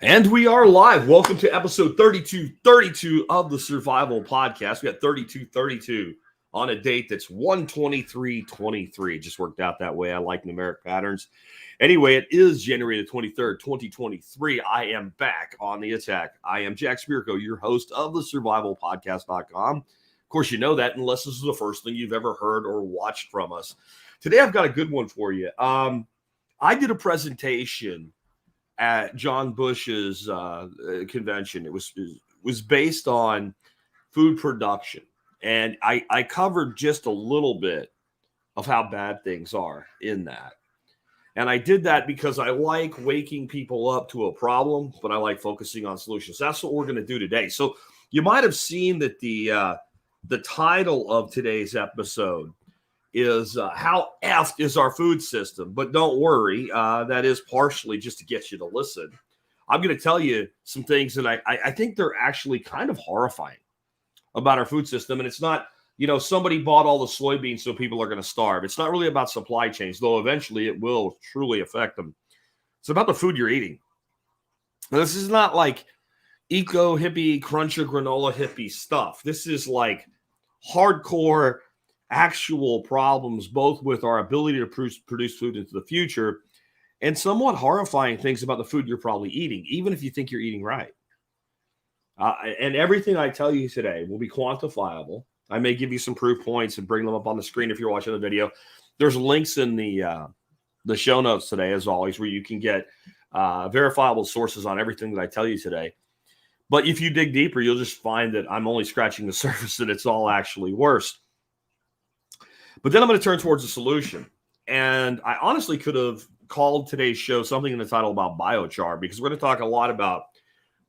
And we are live. Welcome to episode 3232 of the Survival Podcast. We got 3232 on a date that's 1/23/23. Just worked out that way. I like numeric patterns. Anyway, it is January the 23rd, 2023. I am back on the attack. I am Jack Spirko, your host of the survivalpodcast.com. Of course, you know that unless this is the first thing you've ever heard or watched from us. Today, I've got a good one for you. I did a presentation at John Bush's convention. It was based on food production, and I covered just a little bit of how bad things are in that. And I did that because I like waking people up to a problem, but I like focusing on solutions. That's what we're going to do today. So you might have seen that the title of today's episode is how effed is our food system? But don't worry, that is partially just to get you to listen. I'm going to tell you some things that I think they're actually kind of horrifying about our food system. And it's not, somebody bought all the soybeans so people are going to starve. It's not really about supply chains, though eventually it will truly affect them. It's about the food you're eating. Now, this is not like eco hippie, cruncher granola hippie stuff. This is like hardcore actual problems, both with our ability to produce food into the future and somewhat horrifying things about the food you're probably eating, even if you think you're eating right. And everything I tell you today will be quantifiable. I may give you some proof points and bring them up on the screen if you're watching the video. There's links in the show notes today, as always, where you can get verifiable sources on everything that I tell you today. But if you dig deeper, you'll just find that I'm only scratching the surface and it's all actually worse. But then I'm going to turn towards a solution. And I honestly could have called today's show something in the title about biochar, because we're going to talk a lot about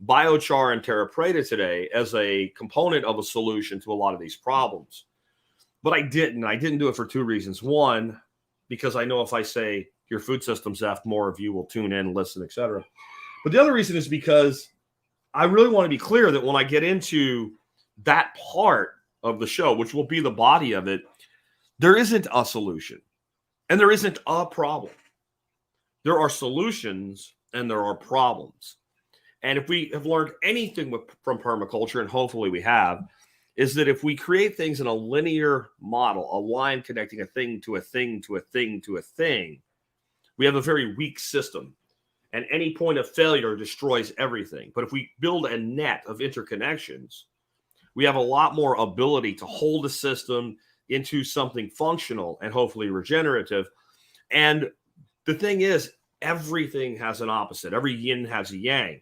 biochar and terra preta today as a component of a solution to a lot of these problems. But I didn't. I didn't do it for two reasons. One, because I know if I say your food system's effed, more of you will tune in, listen, etc. But the other reason is because I really want to be clear that when I get into that part of the show, which will be the body of it, there isn't a solution and there isn't a problem. There are solutions and there are problems. And if we have learned anything from permaculture, and hopefully we have, is that if we create things in a linear model, a line connecting a thing to a thing to a thing to a thing, we have a very weak system. And any point of failure destroys everything. But if we build a net of interconnections, we have a lot more ability to hold a system into something functional and hopefully regenerative. And the thing is, everything has an opposite. Every yin has a yang.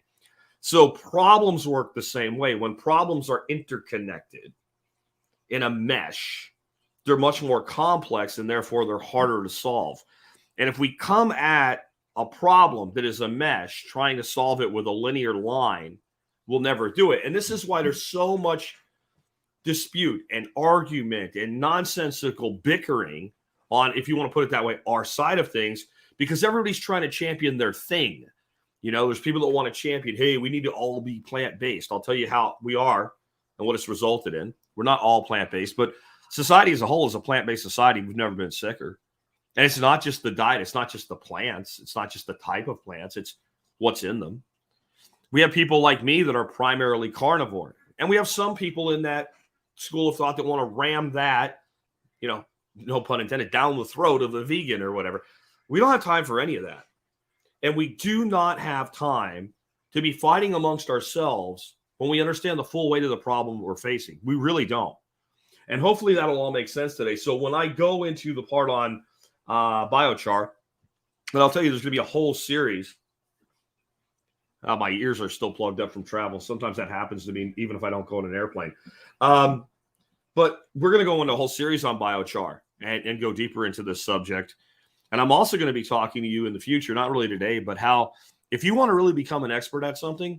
So problems work the same way. When problems are interconnected in a mesh, they're much more complex and therefore they're harder to solve. And if we come at a problem that is a mesh, trying to solve it with a linear line, we'll never do it. And this is why there's so much dispute and argument and nonsensical bickering on, if you want to put it that way, our side of things, because everybody's trying to champion their thing. There's people that want to champion, hey, we need to all be plant-based. I'll tell you how we are and what it's resulted in. We're not all plant-based, but society as a whole is a plant-based society. We've never been sicker. And it's not just the diet. It's not just the plants. It's not just the type of plants. It's what's in them. We have people like me that are primarily carnivore. And we have some people in that school of thought that want to ram that, no pun intended, down the throat of the vegan or whatever. We don't have time for any of that. And we do not have time to be fighting amongst ourselves when we understand the full weight of the problem we're facing. We really don't. And hopefully that'll all make sense today. So when I go into the part on biochar, and I'll tell you, there's going to be a whole series. My ears are still plugged up from travel. Sometimes that happens to me, even if I don't go on an airplane. But we're going to go into a whole series on biochar and go deeper into this subject. And I'm also going to be talking to you in the future, not really today, but how, if you want to really become an expert at something,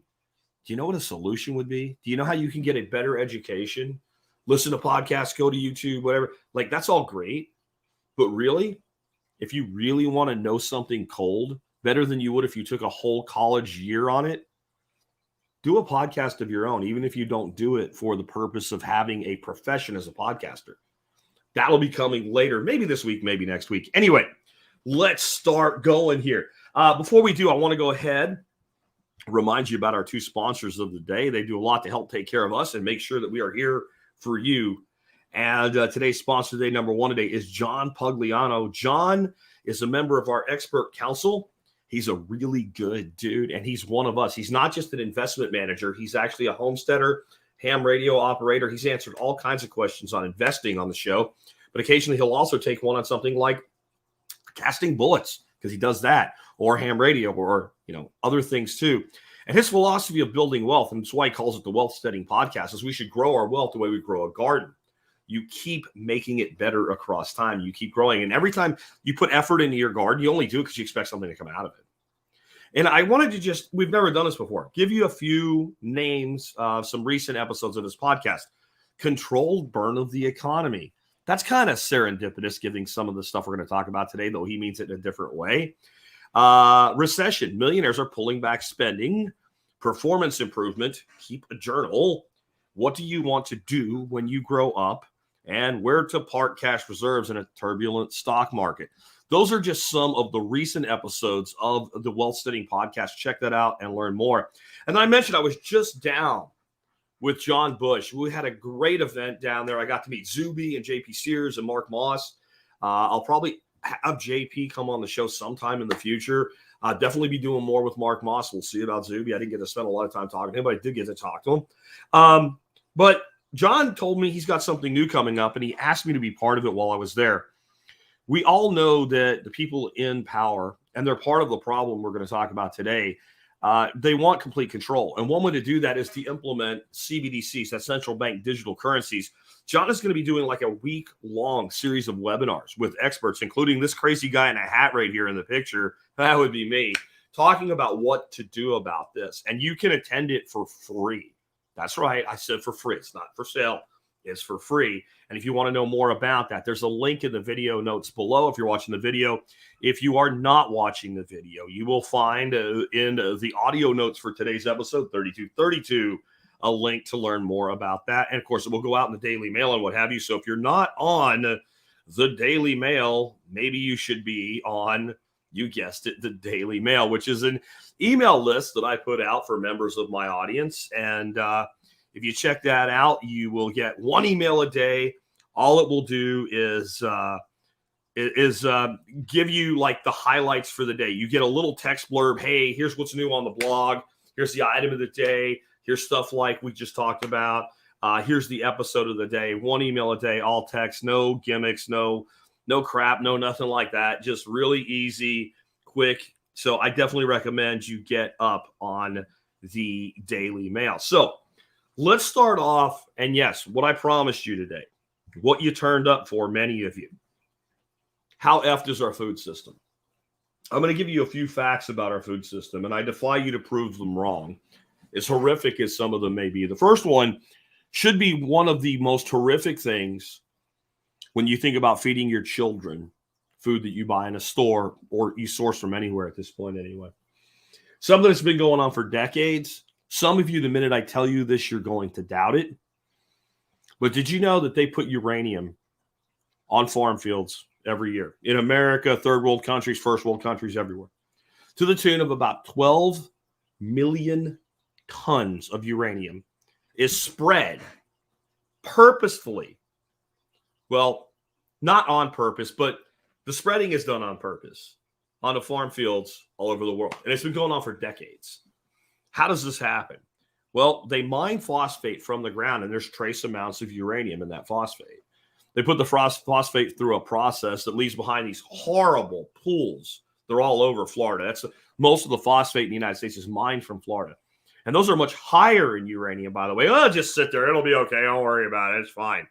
do you know what a solution would be? Do you know how you can get a better education? Listen to podcasts, go to YouTube, whatever. Like, that's all great. But really, if you really want to know something cold, better than you would if you took a whole college year on it, do a podcast of your own, even if you don't do it for the purpose of having a profession as a podcaster. That'll be coming later, maybe this week, maybe next week. Anyway, let's start going here. Before we do, I want to go ahead remind you about our two sponsors of the day. They do a lot to help take care of us and make sure that we are here for you. And today's sponsor today, number one today, is John Pugliano. John is a member of our expert council. He's a really good dude, and he's one of us. He's not just an investment manager. He's actually a homesteader, ham radio operator. He's answered all kinds of questions on investing on the show, but occasionally he'll also take one on something like casting bullets, because he does that, or ham radio, or other things too. And his philosophy of building wealth, and that's why he calls it the Wealth Steading Podcast, is we should grow our wealth the way we grow a garden. You keep making it better across time. You keep growing. And every time you put effort into your garden, you only do it because you expect something to come out of it. And I wanted to we've never done this before, give you a few names of some recent episodes of this podcast. Controlled burn of the economy. That's kind of serendipitous, giving some of the stuff we're going to talk about today, though he means it in a different way. Recession. Millionaires are pulling back spending. Performance improvement. Keep a journal. What do you want to do when you grow up? And where to park cash reserves in a turbulent stock market. Those are just some of the recent episodes of the Wealth Steading Podcast. Check that out and learn more. And I mentioned I was just down with John Bush. We had a great event down there. I got to meet Zuby and JP Sears and Mark Moss. I'll probably have JP come on the show sometime in the future. Definitely be doing more with Mark Moss. We'll see about Zuby. I didn't get to spend a lot of time talking to him, but I did get to talk to him. But John told me he's got something new coming up, and he asked me to be part of it while I was there. We all know that the people in power, and they're part of the problem we're going to talk about today, they want complete control. And one way to do that is to implement CBDCs, that's central bank digital currencies. John is going to be doing like a week-long series of webinars with experts, including this crazy guy in a hat right here in the picture. That would be me, talking about what to do about this. And you can attend it for free. That's right. I said for free. It's not for sale. It's for free. And if you want to know more about that, there's a link in the video notes below if you're watching the video. If you are not watching the video, you will find in the audio notes for today's episode, 3232, a link to learn more about that. And, of course, it will go out in the Daily Mail and what have you. So if you're not on the Daily Mail, maybe you should be on, you guessed it, the Daily Mail, which is an email list that I put out for members of my audience. And if you check that out, you will get one email a day. All it will do is give you like the highlights for the day. You get a little text blurb. Hey, here's what's new on the blog. Here's the item of the day. Here's stuff like we just talked about. Here's the episode of the day. One email a day, all text, no gimmicks, no crap, no nothing like that. Just really easy, quick. So I definitely recommend you get up on the Daily Mail. So let's start off. And yes, what I promised you today, what you turned up for, many of you. How effed is our food system? I'm going to give you a few facts about our food system, and I defy you to prove them wrong, as horrific as some of them may be. The first one should be one of the most horrific things when you think about feeding your children food that you buy in a store or you source from anywhere at this point anyway. Something that's been going on for decades. Some of you, the minute I tell you this, you're going to doubt it. But did you know that they put uranium on farm fields every year? In America, third world countries, first world countries, everywhere. To the tune of about 12 million tons of uranium is spread purposefully. Well, not on purpose, but the spreading is done on purpose on the farm fields all over the world. And it's been going on for decades. How does this happen? Well, they mine phosphate from the ground, and there's trace amounts of uranium in that phosphate. They put the phosphate through a process that leaves behind these horrible pools. They're all over Florida. Most of the phosphate in the United States is mined from Florida. And those are much higher in uranium, by the way. Oh, just sit there. It'll be okay. Don't worry about it. It's fine.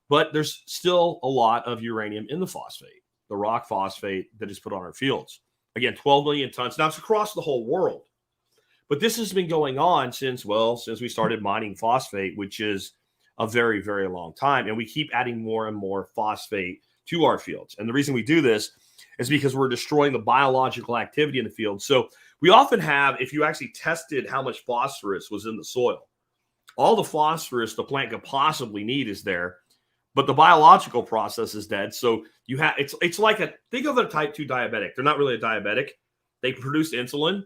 But there's still a lot of uranium in the phosphate, the rock phosphate that is put on our fields. Again, 12 million tons. Now, it's across the whole world. But this has been going on since we started mining phosphate, which is a very, very long time. And we keep adding more and more phosphate to our fields. And the reason we do this is because we're destroying the biological activity in the field. So we often have, if you actually tested how much phosphorus was in the soil, all the phosphorus the plant could possibly need is there, but the biological process is dead. So you have, think of a type 2 diabetic. They're not really a diabetic. They produce insulin,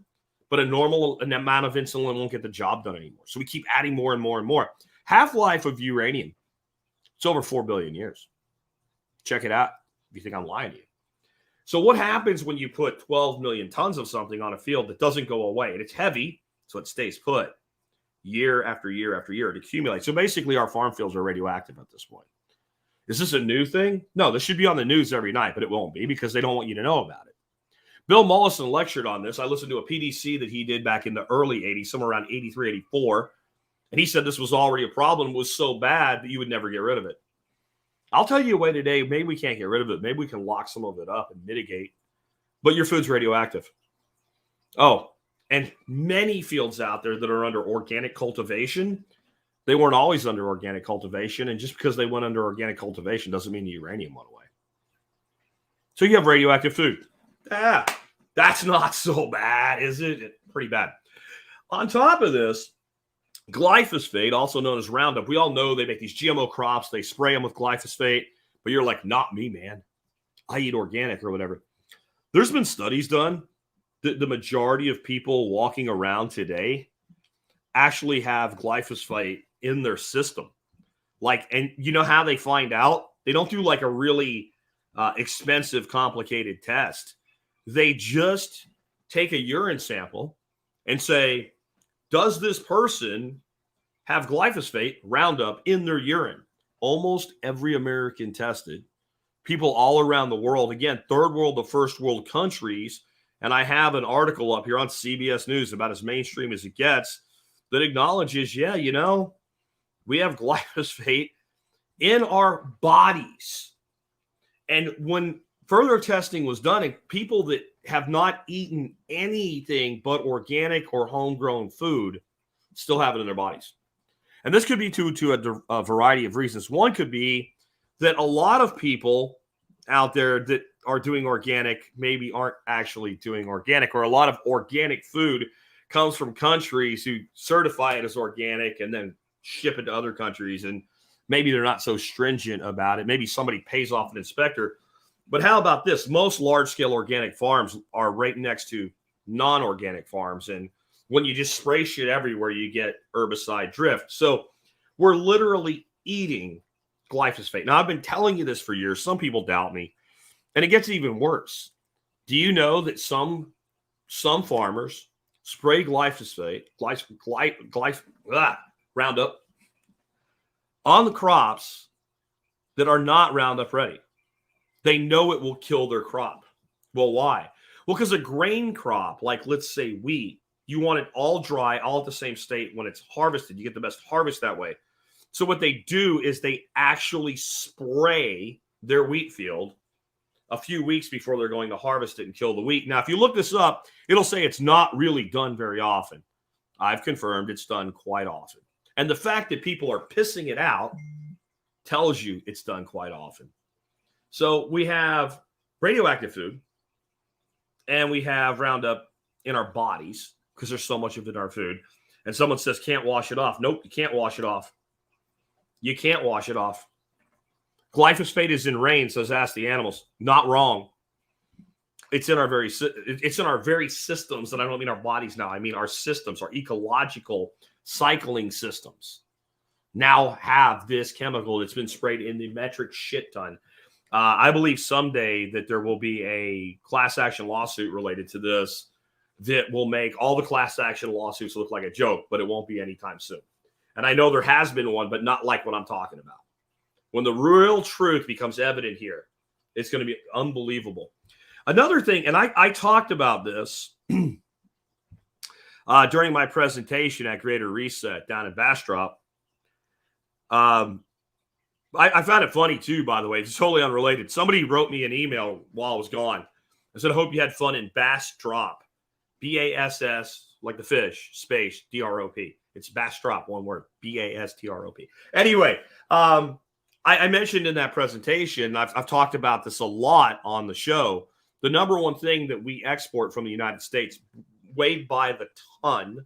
but a normal amount of insulin won't get the job done anymore. So we keep adding more and more and more. Half-life of uranium, it's over 4 billion years. Check it out if you think I'm lying to you. So what happens when you put 12 million tons of something on a field that doesn't go away? And it's heavy, so it stays put year after year after year. It accumulates. So basically our farm fields are radioactive at this point. Is this a new thing? No, this should be on the news every night, but it won't be because they don't want you to know about it. Bill Mollison lectured on this. I listened to a PDC that he did back in the early 80s, somewhere around 83, 84. And he said this was already a problem. It was so bad that you would never get rid of it. I'll tell you a way today. Maybe we can't get rid of it. Maybe we can lock some of it up and mitigate. But your food's radioactive. Oh, and many fields out there that are under organic cultivation, they weren't always under organic cultivation. And just because they went under organic cultivation doesn't mean the uranium went away. So you have radioactive food. That's not so bad, is it? It's pretty bad. On top of this, glyphosate, also known as Roundup, we all know they make these GMO crops. They spray them with glyphosate. But you're like, not me, man. I eat organic or whatever. There's been studies done that the majority of people walking around today actually have glyphosate in their system. And you know how they find out? They don't do like a really expensive, complicated test. They just take a urine sample and say, does this person have glyphosate, Roundup, in their urine? Almost every American tested, people all around the world, again, third world to first world countries, and I have an article up here on CBS News about as mainstream as it gets that acknowledges, we have glyphosate in our bodies. And when further testing was done, and people that have not eaten anything but organic or homegrown food still have it in their bodies. And this could be to a variety of reasons. One could be that a lot of people out there that are doing organic maybe aren't actually doing organic, or a lot of organic food comes from countries who certify it as organic and then ship it to other countries. And maybe they're not so stringent about it. Maybe somebody pays off an inspector. But how about this? Most large-scale organic farms are right next to non-organic farms. And when you just spray shit everywhere, you get herbicide drift. So we're literally eating glyphosate. Now, I've been telling you this for years. Some people doubt me. And it gets even worse. Do you know that some farmers spray glyphosate, Roundup, on the crops that are not Roundup ready? They know it will kill their crop. Well, why? Well, because a grain crop, like let's say wheat, you want it all dry, all at the same state when it's harvested. You get the best harvest that way. So what they do is they actually spray their wheat field a few weeks before they're going to harvest it and kill the wheat. Now, if you look this up, it'll say it's not really done very often. I've confirmed it's done quite often. And the fact that people are pissing it out tells you it's done quite often. So we have radioactive food and we have Roundup in our bodies because there's so much of it in our food. And someone says, can't wash it off. Nope, you can't wash it off. You can't wash it off. Glyphosate is in rain, says Ask the Animals. Not wrong. It's in our very systems, and I don't mean our bodies now. I mean our systems, our ecological cycling systems now have this chemical that's been sprayed in the metric shit ton. I believe someday that there will be a class action lawsuit related to this that will make all the class action lawsuits look like a joke, but it won't be anytime soon. And I know there has been one, but not like what I'm talking about. When the real truth becomes evident here, it's going to be unbelievable. Another thing, and I talked about this during my presentation at Greater Reset down in Bastrop. I found it funny too, by the way. It's totally unrelated. Somebody wrote me an email while I was gone. I said, I hope you had fun in Bastrop. B-A-S-S, like the fish, space, D-R-O-P. It's Bastrop, one word, B-A-S-T-R-O-P. Anyway, I mentioned in that presentation, I've talked about this a lot on the show. The number one thing that we export from the United States, weighed by the ton,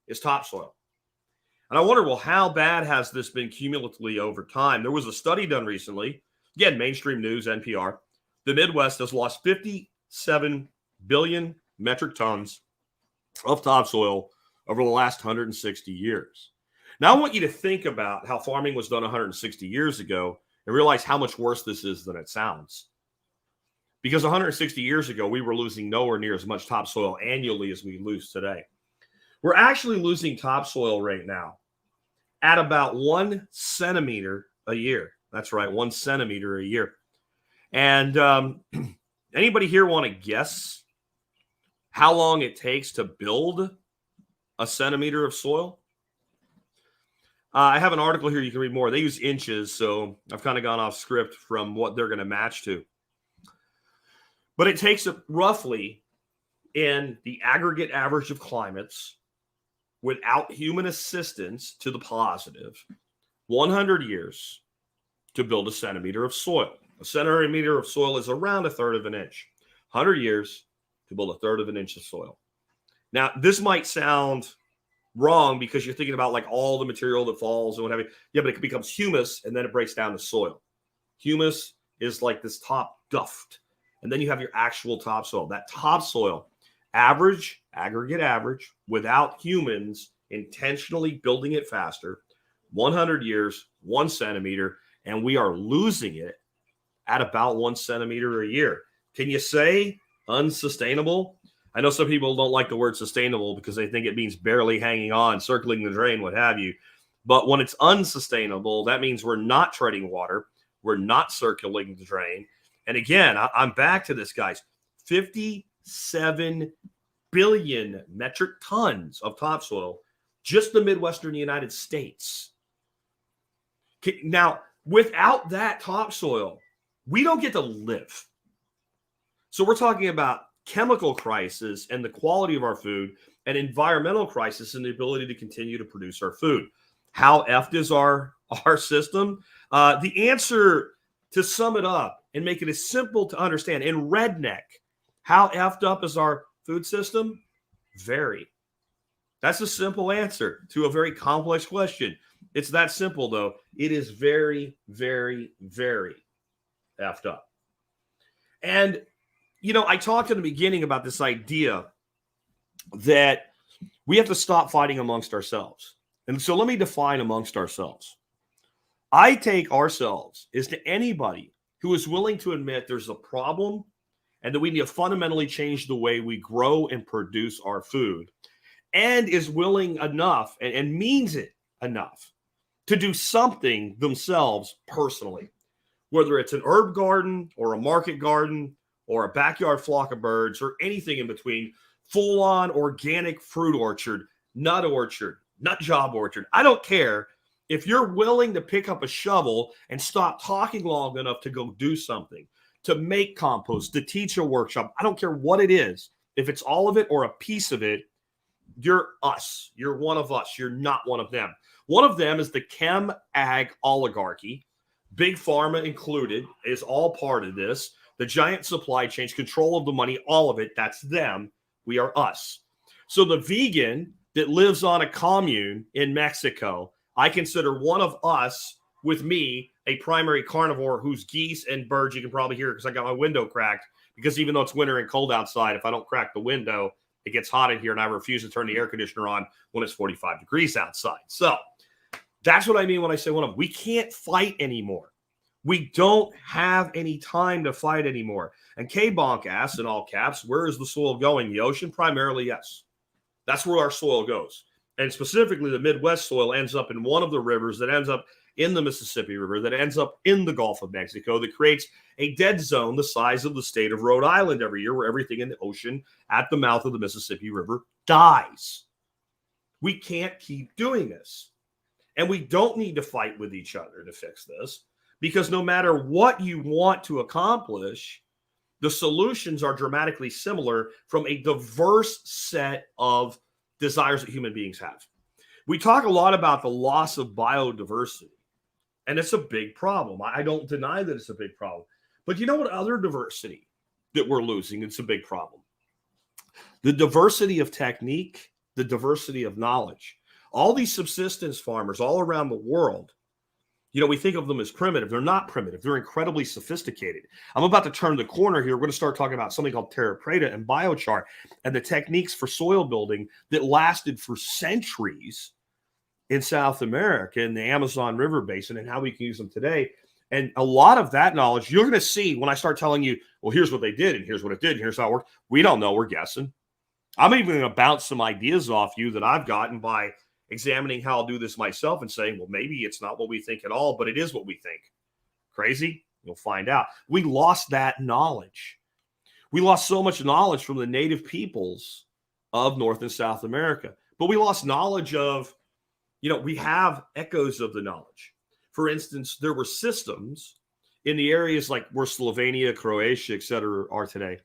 is topsoil. And I wonder, well, how bad has this been cumulatively over time? There was a study done recently. Again, mainstream news, NPR. The Midwest has lost 57 billion metric tons of topsoil over the last 160 years. Now, I want you to think about how farming was done 160 years ago and realize how much worse this is than it sounds. Because 160 years ago, we were losing nowhere near as much topsoil annually as we lose today. We're actually losing topsoil right now at about 1 centimeter a year. That's right, 1 centimeter a year. And anybody here want to guess how long it takes to build a centimeter of soil? I have an article here you can read more. They use inches, so I've kind of gone off script from what they're going to match to. But it takes roughly, in the aggregate average of climates, without human assistance to the positive, 100 years to build a centimeter of soil. A centimeter of soil is around 1/3 of an inch. 100 years to build 1/3 of an inch of soil. Now, this might sound wrong because you're thinking about like all the material that falls and what have you. Yeah, but it becomes humus and then it breaks down to soil. Humus is like this top duft. And then you have your actual topsoil. That topsoil, aggregate average, without humans intentionally building it faster, 100 years, 1 centimeter, and we are losing it at about 1 centimeter a year. Can you say unsustainable? I know some people don't like the word sustainable because they think it means barely hanging on, circling the drain, what have you. But when it's unsustainable, that means we're not treading water. We're not circling the drain. And again, I'm back to this, guys. 57 billion metric tons of topsoil, just the Midwestern United States. Now, without that topsoil, we don't get to live. So we're talking about chemical crisis and the quality of our food, and environmental crisis and the ability to continue to produce our food. How effed is our system? The answer, to sum it up and make it as simple to understand in redneck, how effed up is our food system? Very. That's a simple answer to a very complex question. It's that simple, though. It is very, very, very effed up. And I talked in the beginning about this idea that we have to stop fighting amongst ourselves. And so let me define amongst ourselves. I take ourselves as to anybody who is willing to admit there's a problem and that we need to fundamentally change the way we grow and produce our food, and is willing enough and means it enough to do something themselves personally, whether it's an herb garden or a market garden or a backyard flock of birds or anything in between, full-on organic fruit orchard, nut job orchard. I don't care. If you're willing to pick up a shovel and stop talking long enough to go do something, to make compost, to teach a workshop, I don't care what it is. If it's all of it or a piece of it, you're us. You're one of us. You're not one of them. One of them is the chem-ag oligarchy. Big pharma included is all part of this. The giant supply chains, control of the money, all of it, that's them. We are us. So the vegan that lives on a commune in Mexico, I consider one of us, with me, a primary carnivore whose geese and birds, you can probably hear it because I got my window cracked, because even though it's winter and cold outside, if I don't crack the window, it gets hot in here and I refuse to turn the air conditioner on when it's 45 degrees outside. So that's what I mean when I say one of them. We can't fight anymore. We don't have any time to fight anymore. And K-Bonk asks in all caps, where is the soil going? The ocean? Primarily, yes. That's where our soil goes. And specifically, the Midwest soil ends up in one of the rivers that ends up in the Mississippi River, that ends up in the Gulf of Mexico, that creates a dead zone the size of the state of Rhode Island every year, where everything in the ocean at the mouth of the Mississippi River dies. We can't keep doing this. And we don't need to fight with each other to fix this, because no matter what you want to accomplish, the solutions are dramatically similar from a diverse set of desires that human beings have. We talk a lot about the loss of biodiversity, and it's a big problem. I don't deny that it's a big problem. But you know what other diversity that we're losing? It's a big problem. The diversity of technique, the diversity of knowledge. All these subsistence farmers all around the world We think of them as primitive. They're not primitive. They're incredibly sophisticated. I'm about to turn the corner here. We're going to start talking about something called terra preta and biochar and the techniques for soil building that lasted for centuries in South America in the Amazon River Basin and how we can use them today. And a lot of that knowledge you're going to see when I start telling you, well, here's what they did and here's what it did and here's how it worked. We don't know. We're guessing. I'm even going to bounce some ideas off you that I've gotten by examining how I'll do this myself and saying, well, maybe it's not what we think at all, but it is what we think. Crazy? You'll find out. We lost that knowledge. We lost so much knowledge from the native peoples of North and South America, but we lost knowledge of, we have echoes of the knowledge. For instance, there were systems in the areas like where Slovenia, Croatia, et cetera, are today,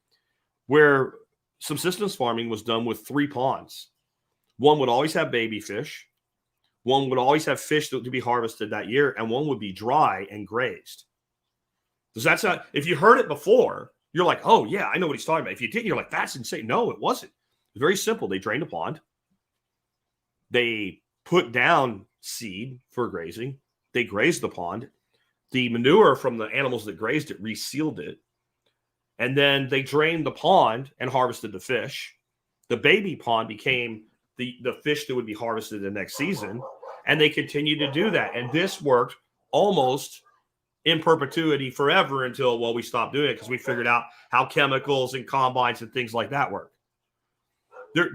where subsistence farming was done with 3 ponds. One would always have baby fish. One would always have fish to be harvested that year, and one would be dry and grazed. Does that sound? If you heard it before, you're like, oh, yeah, I know what he's talking about. If you didn't, you're like, that's insane. No, it wasn't. It's very simple. They drained a pond. They put down seed for grazing. They grazed the pond. The manure from the animals that grazed it resealed it. And then they drained the pond and harvested the fish. The baby pond became the fish that would be harvested the next season. And they continued to do that. And this worked almost in perpetuity forever until, well, we stopped doing it because we figured out how chemicals and combines and things like that work.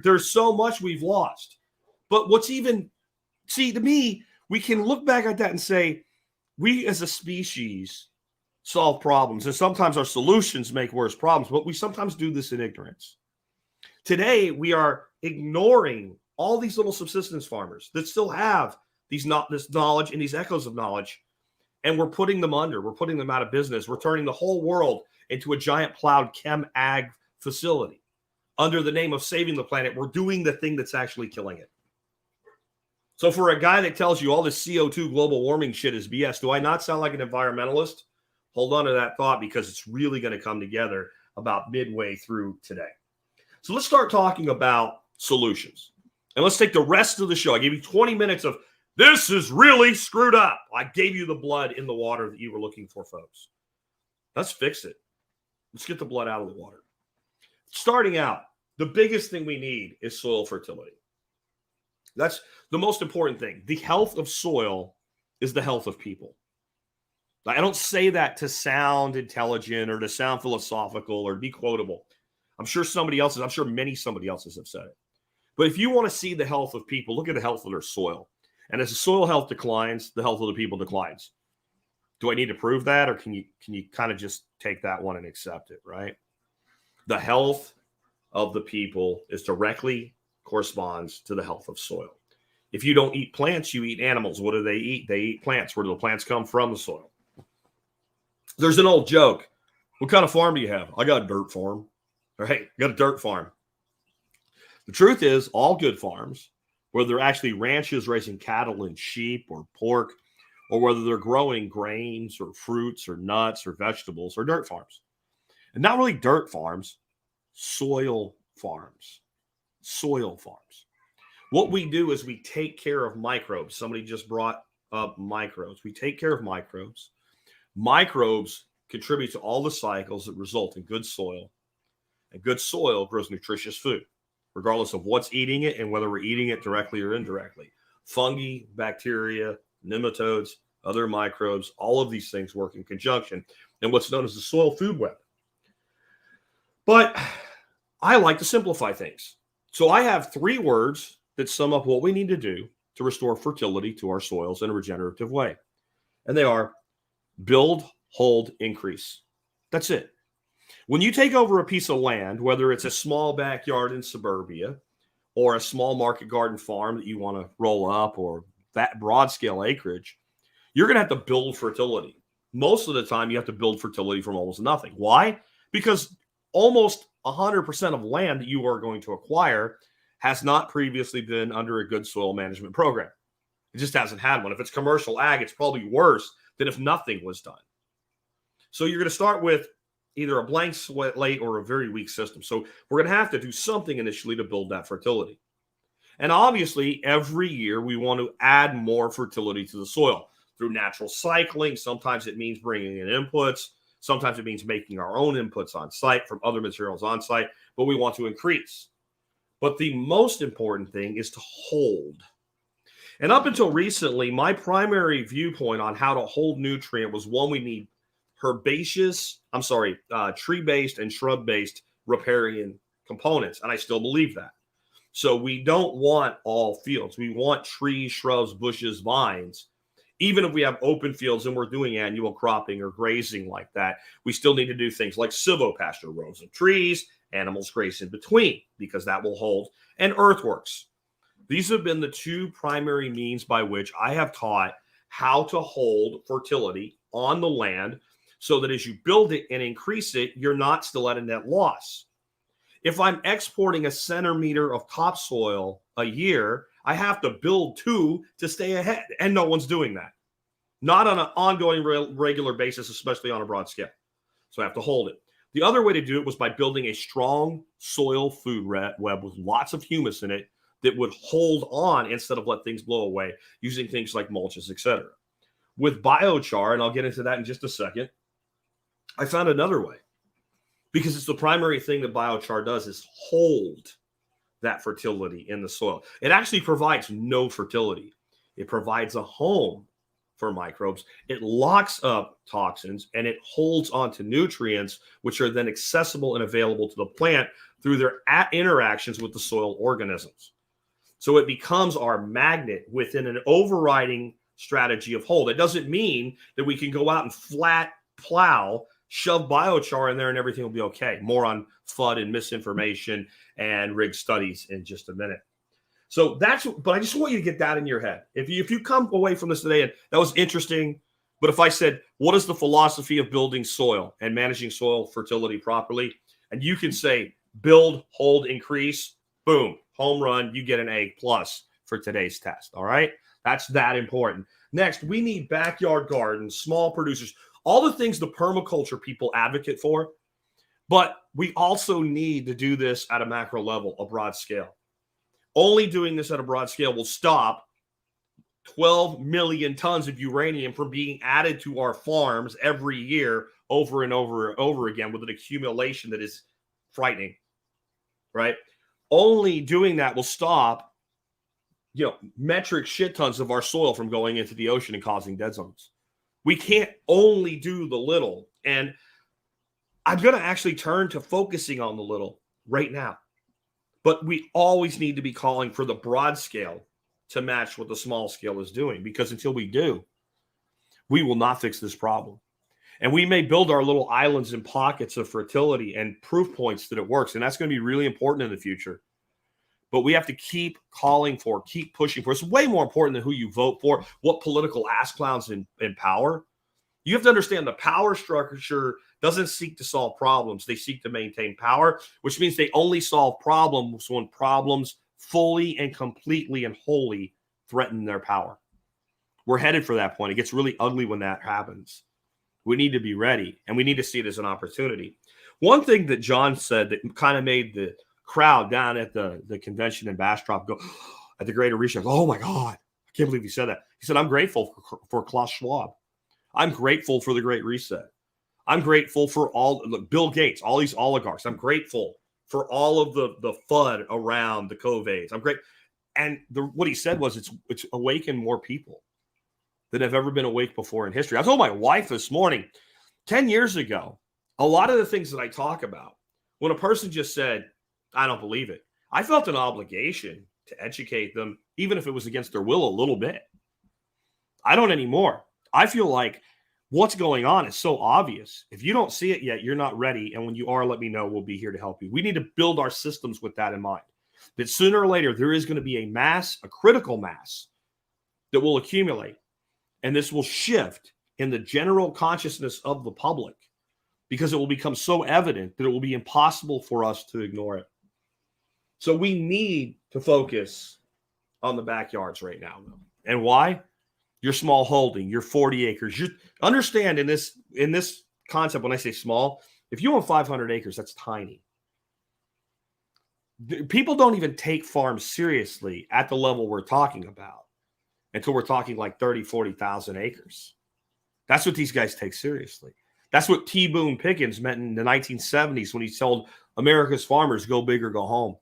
There's so much we've lost. But what's even, to me, we can look back at that and say, we as a species solve problems. And sometimes our solutions make worse problems, but we sometimes do this in ignorance. Today, we are ignoring all these little subsistence farmers that still have this knowledge and these echoes of knowledge, and we're putting them under. We're putting them out of business. We're turning the whole world into a giant plowed chem ag facility. Under the name of saving the planet, we're doing the thing that's actually killing it. So for a guy that tells you all this CO2 global warming shit is BS, do I not sound like an environmentalist? Hold on to that thought because it's really going to come together about midway through today. So let's start talking about solutions. And let's take the rest of the show. I gave you 20 minutes of this is really screwed up. I gave you the blood in the water that you were looking for, folks. Let's fix it. Let's get the blood out of the water. Starting out, the biggest thing we need is soil fertility. That's the most important thing. The health of soil is the health of people. I don't say that to sound intelligent or to sound philosophical or to be quotable. I'm sure somebody else's, I'm sure somebody else's have said it. But if you want to see the health of people, look at the health of their soil. And as the soil health declines, the health of the people declines. Do I need to prove that, or can you kind of just take that one and accept it, right? The health of the people is directly corresponds to the health of soil. If you don't eat plants, you eat animals. What do they eat? They eat plants. Where do the plants come from? The soil. There's an old joke. What kind of farm do you have? I got a dirt farm. All right, got a dirt farm. The truth is, all good farms, whether they're actually ranches raising cattle and sheep or pork, or whether they're growing grains or fruits or nuts or vegetables, are dirt farms. And not really dirt farms, soil farms. Soil farms. What we do is we take care of microbes. Somebody just brought up microbes. We take care of microbes. Microbes contribute to all the cycles that result in good soil. And good soil grows nutritious food, regardless of what's eating it and whether we're eating it directly or indirectly. Fungi, bacteria, nematodes, other microbes, all of these things work in conjunction in what's known as the soil food web. But I like to simplify things. So I have 3 words that sum up what we need to do to restore fertility to our soils in a regenerative way. And they are build, hold, increase. That's it. When you take over a piece of land, whether it's a small backyard in suburbia or a small market garden farm that you want to roll up or that broad scale acreage, you're going to have to build fertility. Most of the time, you have to build fertility from almost nothing. Why? Because almost 100% of land that you are going to acquire has not previously been under a good soil management program. It just hasn't had one. If it's commercial ag, it's probably worse than if nothing was done. So you're going to start with either a blank slate or a very weak system. So we're going to have to do something initially to build that fertility. And obviously, every year we want to add more fertility to the soil. through natural cycling. Sometimes it means bringing in inputs. Sometimes it means making our own inputs on site from other materials on site, but we want to increase. But the most important thing is to hold. And up until recently, my primary viewpoint on how to hold nutrient was one, we need tree-based and shrub-based riparian components. And I still believe that. So we don't want all fields. We want trees, shrubs, bushes, vines. Even if we have open fields and we're doing annual cropping or grazing like that, we still need to do things like silvopasture, rows of trees, animals graze in between, because that will hold, and earthworks. These have been the two primary means by which I have taught how to hold fertility on the land so that as you build it and increase it, you're not still at a net loss. If I'm exporting a centimeter of topsoil a year, I have to build 2 to stay ahead, and no one's doing that. Not on an ongoing regular basis, especially on a broad scale. So I have to hold it. The other way to do it was by building a strong soil food web with lots of humus in it that would hold on instead of let things blow away, using things like mulches, etc. With biochar, and I'll get into that in just a second, I found another way, because it's the primary thing that biochar does is hold that fertility in the soil. It actually provides no fertility. It provides a home for microbes. It locks up toxins and it holds onto nutrients, which are then accessible and available to the plant through their interactions with the soil organisms. So it becomes our magnet within an overriding strategy of hold. It doesn't mean that we can go out and flat plow, shove biochar in there and everything will be okay. More on FUD and misinformation and rig studies in just a minute. So but I just want you to get that in your head. If you come away from this today and that was interesting, but if I said, what is the philosophy of building soil and managing soil fertility properly? And you can say, build, hold, increase, boom, home run, you get an A+ for today's test. All right. That's that important. Next, we need backyard gardens, small producers, all the things the permaculture people advocate for. But we also need to do this at a macro level, a broad scale. Only doing this at a broad scale will stop 12 million tons of uranium from being added to our farms every year over and over and over again with an accumulation that is frightening, right? Only doing that will stop, metric shit tons of our soil from going into the ocean and causing dead zones. We can't only do the little. And I'm going to actually turn to focusing on the little right now. But we always need to be calling for the broad scale to match what the small scale is doing, because until we do, we will not fix this problem. And we may build our little islands and pockets of fertility and proof points that it works. And that's going to be really important in the future. But we have to keep calling for, keep pushing for. It's way more important than who you vote for, what political ass clowns in power. You have to understand the power structure doesn't seek to solve problems. They seek to maintain power, which means they only solve problems when problems fully and completely and wholly threaten their power. We're headed for that point. It gets really ugly when that happens. We need to be ready, and we need to see it as an opportunity. One thing that John said that kind of made the crowd down at the convention in Bastrop go at the Greater Reset, oh my God, I can't believe he said that. He said, I'm grateful for Klaus Schwab. I'm grateful for the Great Reset. I'm grateful for Bill Gates, all these oligarchs. I'm grateful for all of the FUD around the COVIDs. I'm great. And what he said was it's awakened more people than have ever been awake before in history. I told my wife this morning, 10 years ago, a lot of the things that I talk about, when a person just said, I don't believe it, I felt an obligation to educate them, even if it was against their will a little bit. I don't anymore. I feel like what's going on is so obvious. If you don't see it yet, you're not ready. And when you are, let me know. We'll be here to help you. We need to build our systems with that in mind. That sooner or later, there is going to be a critical mass that will accumulate. And this will shift in the general consciousness of the public, because it will become so evident that it will be impossible for us to ignore it. So we need to focus on the backyards right now. And why? Your small holding, your 40 acres. You understand in this concept, when I say small, if you own 500 acres, that's tiny. People don't even take farms seriously at the level we're talking about. until we're talking like 30, 40,000 acres. That's what these guys take seriously. That's what T. Boone Pickens meant in the 1970s when he told America's farmers, go big or go home.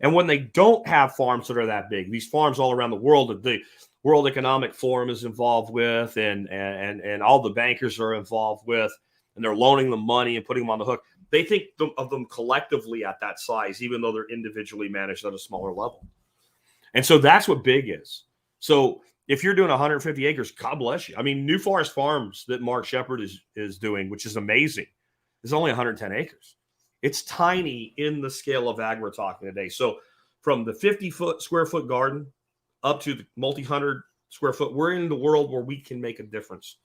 And when they don't have farms that are that big, these farms all around the world that the World Economic Forum is involved with and all the bankers are involved with, and they're loaning them money and putting them on the hook, they think of them collectively at that size, even though they're individually managed at a smaller level. And so that's what big is. So if you're doing 150 acres, God bless you. I mean, New Forest Farms that Mark Shepard is doing, which is amazing, is only 110 acres. It's tiny in the scale of ag we're talking today. So from the 50 square foot garden up to the multi-hundred square foot, we're in the world where we can make a difference.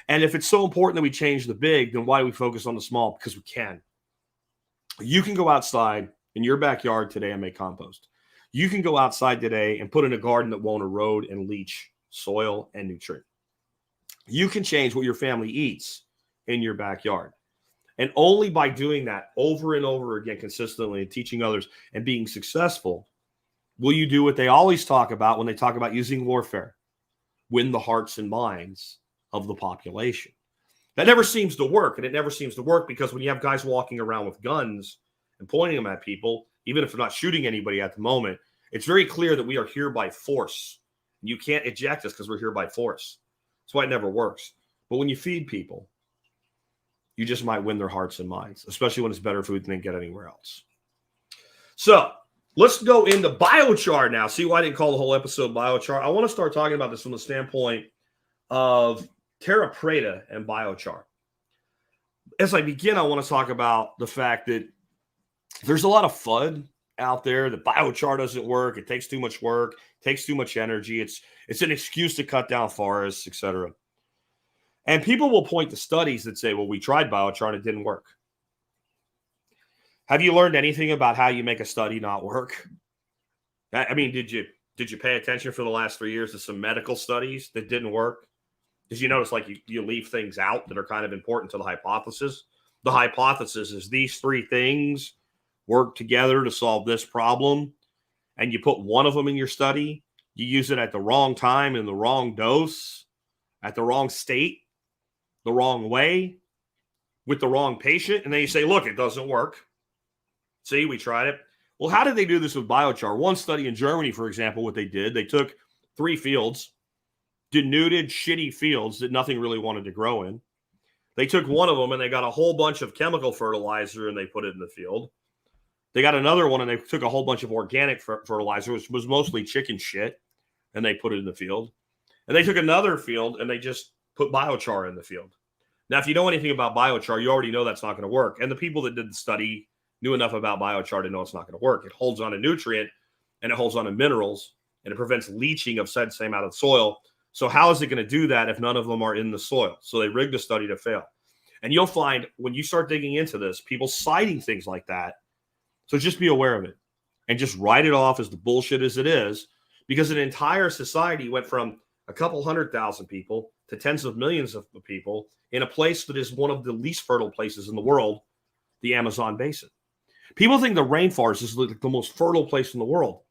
And if it's so important that we change the big, then why do we focus on the small? Because we can. You can go outside in your backyard today and make compost. You can go outside today and put in a garden that won't erode and leach soil and nutrient. You can change what your family eats in your backyard. And only by doing that over and over again consistently and teaching others and being successful will you do what they always talk about when they talk about using warfare: win the hearts and minds of the population. That never seems to work, and it never seems to work because when you have guys walking around with guns and pointing them at people, even if they're not shooting anybody at the moment, it's very clear that we are here by force. You can't eject us because we're here by force. That's why it never works. But when you feed people, you just might win their hearts and minds, especially when it's better food than they get anywhere else. So let's go into biochar now. See why I didn't call the whole episode biochar. I want to start talking about this from the standpoint of terra preta and biochar. As I begin, I want to talk about the fact that there's a lot of FUD out there that biochar doesn't work. It takes too much work, takes too much energy. It's an excuse to cut down forests, etc. And people will point to studies that say, well, we tried biochar and it didn't work. Have you learned anything about how you make a study not work? I mean, did you pay attention for the last 3 years to some medical studies that didn't work? Did you notice like you leave things out that are kind of important to the hypothesis? The hypothesis is these three things work together to solve this problem, and you put one of them in your study, you use it at the wrong time in the wrong dose, at the wrong state, the wrong way, with the wrong patient, and then you say, look, it doesn't work. See, we tried it. Well, how did they do this with biochar? One study in Germany, for example, what they did, they took 3 fields, denuded, shitty fields that nothing really wanted to grow in. They took one of them and they got a whole bunch of chemical fertilizer and they put it in the field. They got another one and they took a whole bunch of organic fertilizer, which was mostly chicken shit, and they put it in the field. And they took another field and they just put biochar in the field. Now, if you know anything about biochar, you already know that's not going to work. And the people that did the study knew enough about biochar to know it's not going to work. It holds on to nutrient and it holds on to minerals and it prevents leaching of said same out of the soil. So how is it going to do that if none of them are in the soil? So they rigged the study to fail. And you'll find when you start digging into this, people citing things like that. So just be aware of it and just write it off as the bullshit as it is, because an entire society went from a couple 100,000 people to tens of millions of people in a place that is one of the least fertile places in the world, the Amazon basin. People think the rainforest is the most fertile place in the world.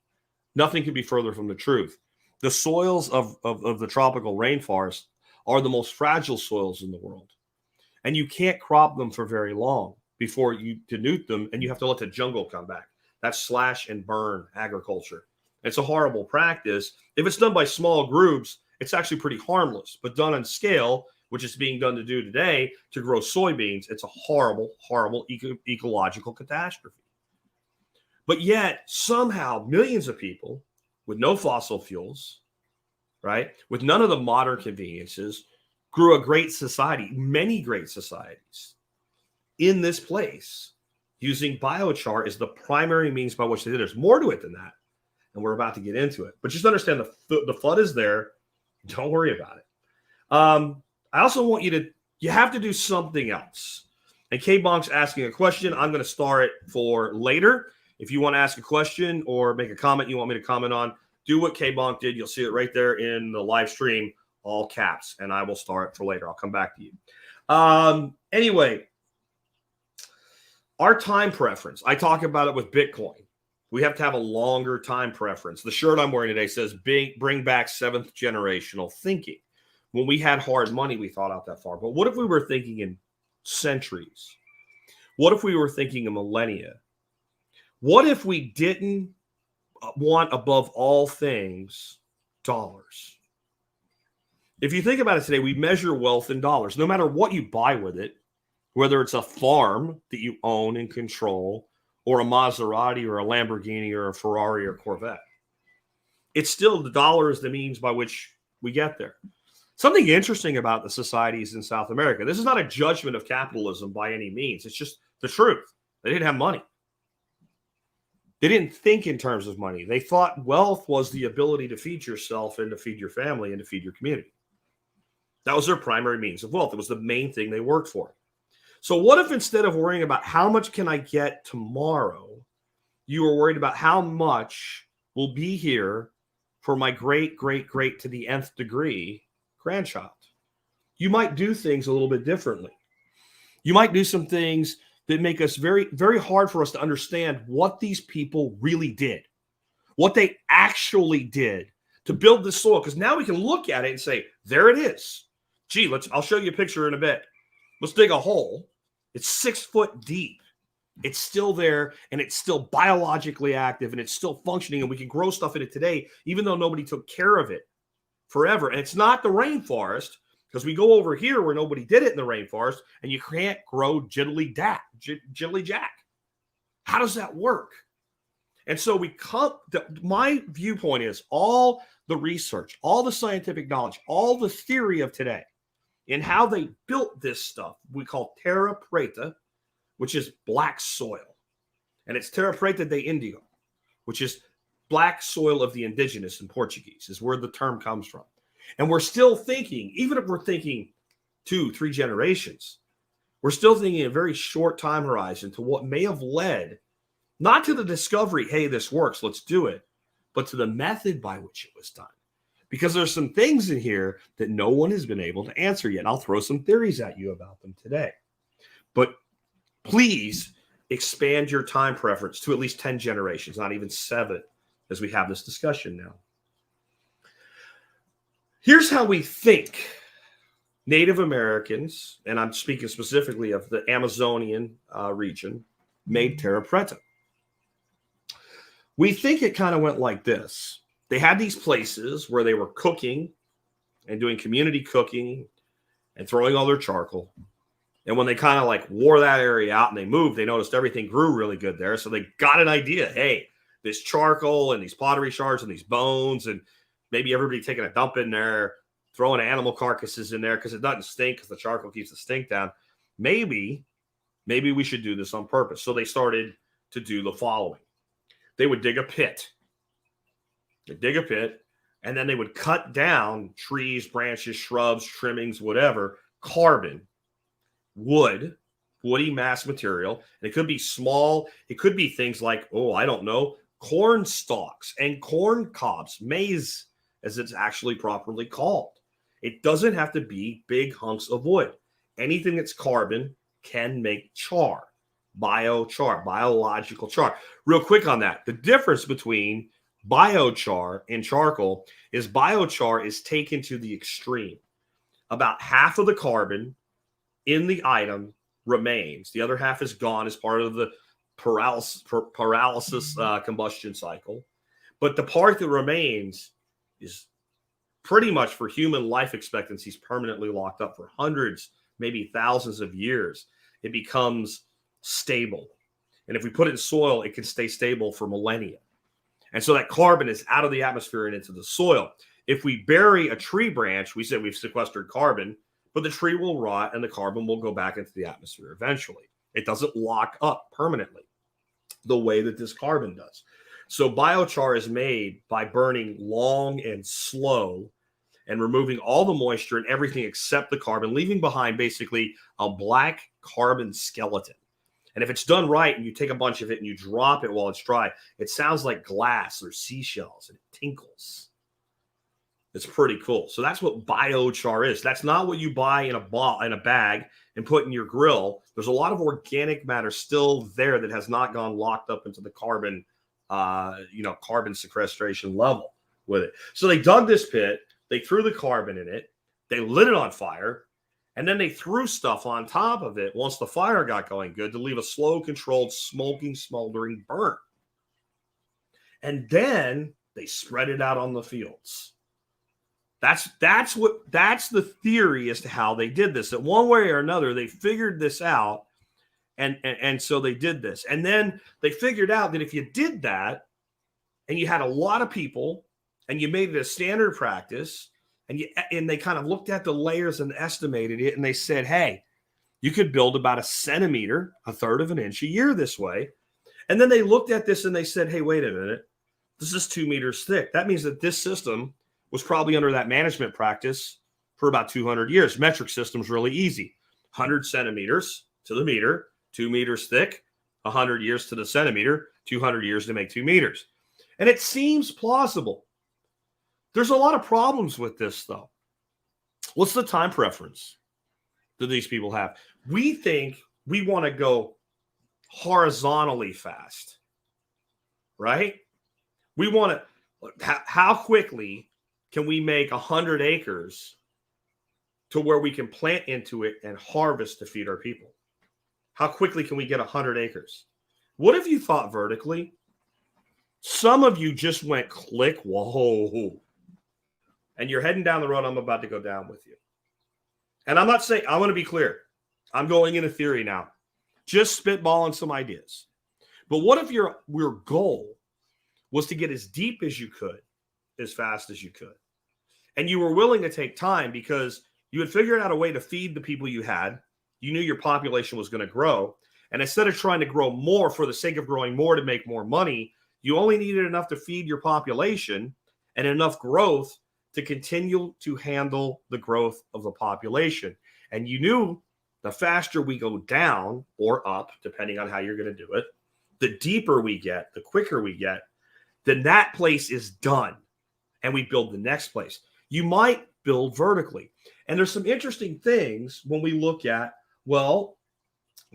Nothing could be further from the truth. The soils of the tropical rainforest are the most fragile soils in the world. And you can't crop them for very long before you denude them, and you have to let the jungle come back. That's slash and burn agriculture. It's a horrible practice. If it's done by small groups, it's actually pretty harmless. But done on scale, which is being done to do today, to grow soybeans, it's a horrible, horrible ecological catastrophe. But yet, somehow, millions of people with no fossil fuels, right, with none of the modern conveniences, grew a great society, many great societies in this place using biochar as the primary means by which they did it. There's more to it than that, and we're about to get into it. But just understand the FUD is there. Don't worry about it. I also want you have to do something else. And K-Bonk's asking a question. I'm going to star it for later. If you want to ask a question or make a comment you want me to comment on, do what K-Bonk did. You'll see it right there in the live stream, all caps, and I will star it for later. I'll come back to you. Anyway, our time preference. I talk about it with Bitcoin. We have to have a longer time preference. The shirt I'm wearing today says bring back seventh generational thinking. When we had hard money, we thought out that far. But what if we were thinking in centuries? What if we were thinking in millennia? What if we didn't want above all things dollars? If you think about it today, we measure wealth in dollars. No matter what you buy with it, whether it's a farm that you own and control, or a Maserati or a Lamborghini or a Ferrari or Corvette, it's still the dollar is the means by which we get there. Something interesting about the societies in South America, this is not a judgment of capitalism by any means. It's just the truth. They didn't have money. They didn't think in terms of money. They thought wealth was the ability to feed yourself and to feed your family and to feed your community. That was their primary means of wealth. It was the main thing they worked for. So what if instead of worrying about how much can I get tomorrow, you were worried about how much will be here for my great, great, great to the nth degree grandchild? You might do things a little bit differently. You might do some things that make us very, very hard for us to understand what these people really did, what they actually did to build this soil. Because now we can look at it and say, there it is. Gee, I'll show you a picture in a bit. Let's dig a hole. It's 6 foot deep. It's still there, and it's still biologically active, and it's still functioning, and we can grow stuff in it today, even though nobody took care of it forever. And it's not the rainforest, because we go over here where nobody did it in the rainforest, and you can't grow jiddly jack. How does that work? And so my viewpoint is all the research, all the scientific knowledge, all the theory of today, and how they built this stuff we call terra preta, which is black soil. And it's terra preta de Indio, which is black soil of the indigenous in Portuguese, is where the term comes from. And we're still thinking, even if we're thinking 2-3 generations, we're still thinking a very short time horizon to what may have led, not to the discovery, hey, this works, let's do it, but to the method by which it was done. Because there's some things in here that no one has been able to answer yet. And I'll throw some theories at you about them today. But please expand your time preference to at least 10 generations, not even 7, as we have this discussion now. Here's how we think Native Americans, and I'm speaking specifically of the Amazonian region, made terra preta. We think it kind of went like this. They had these places where they were cooking and doing community cooking and throwing all their charcoal. And when they kind of like wore that area out and they moved, they noticed everything grew really good there. So they got an idea. Hey, this charcoal and these pottery shards and these bones, and maybe everybody taking a dump in there, throwing animal carcasses in there because it doesn't stink because the charcoal keeps the stink down. Maybe we should do this on purpose. So they started to do the following. They would dig a pit. And then they would cut down trees, branches, shrubs, trimmings, whatever, carbon, woody mass material. And it could be small. It could be things like, corn stalks and corn cobs, maize, as it's actually properly called. It doesn't have to be big hunks of wood. Anything that's carbon can make char, biochar, biological char. Real quick on that, the difference between biochar and charcoal is biochar is taken to the extreme. About half of the carbon in the item remains. The other half is gone as part of the paralysis combustion cycle. But the part that remains is pretty much for human life expectancies permanently locked up for hundreds, maybe thousands of years. It becomes stable. And if we put it in soil, it can stay stable for millennia. And so that carbon is out of the atmosphere and into the soil. If we bury a tree branch, we said we've sequestered carbon, but the tree will rot and the carbon will go back into the atmosphere eventually. It doesn't lock up permanently the way that this carbon does. So biochar is made by burning long and slow and removing all the moisture and everything except the carbon, leaving behind basically a black carbon skeleton. And if it's done right and you take a bunch of it and you drop it while it's dry, it sounds like glass or seashells and it tinkles. It's pretty cool. So that's what biochar is. That's not what you buy in a bag and put in your grill. There's a lot of organic matter still there that has not gone locked up into the carbon carbon sequestration level with it. So they dug this pit, they threw the carbon in it, they lit it on fire, and then they threw stuff on top of it once the fire got going good to leave a slow, controlled, smoking, smoldering burn. And then they spread it out on the fields. That's the theory as to how they did this. That one way or another, they figured this out, and so they did this. And then they figured out that if you did that, and you had a lot of people, and you made it a standard practice, and they kind of looked at the layers and estimated it, and they said, hey, you could build about a centimeter, a third of an inch a year this way. And then they looked at this and they said, hey, wait a minute, this is 2 meters thick. That means that this system was probably under that management practice for about 200 years. Metric system's really easy. 100 centimeters to the meter, 2 meters thick, 100 years to the centimeter, 200 years to make 2 meters. And it seems plausible. There's a lot of problems with this, though. What's the time preference that these people have? We think we want to go horizontally fast, right? We want to, how quickly can we make 100 acres to where we can plant into it and harvest to feed our people? How quickly can we get 100 acres? What if you thought vertically? Some of you just went click, whoa, and you're heading down the road I'm about to go down with you. And I'm not saying, I want to be clear. I'm going into theory now. Just spitballing some ideas. But what if your goal was to get as deep as you could, as fast as you could, and you were willing to take time because you had figured out a way to feed the people you had. You knew your population was going to grow. And instead of trying to grow more for the sake of growing more to make more money, you only needed enough to feed your population and enough growth to continue to handle the growth of the population. And you knew the faster we go down or up, depending on how you're going to do it, the deeper we get, the quicker we get, then that place is done. And we build the next place. You might build vertically. And there's some interesting things when we look at, well,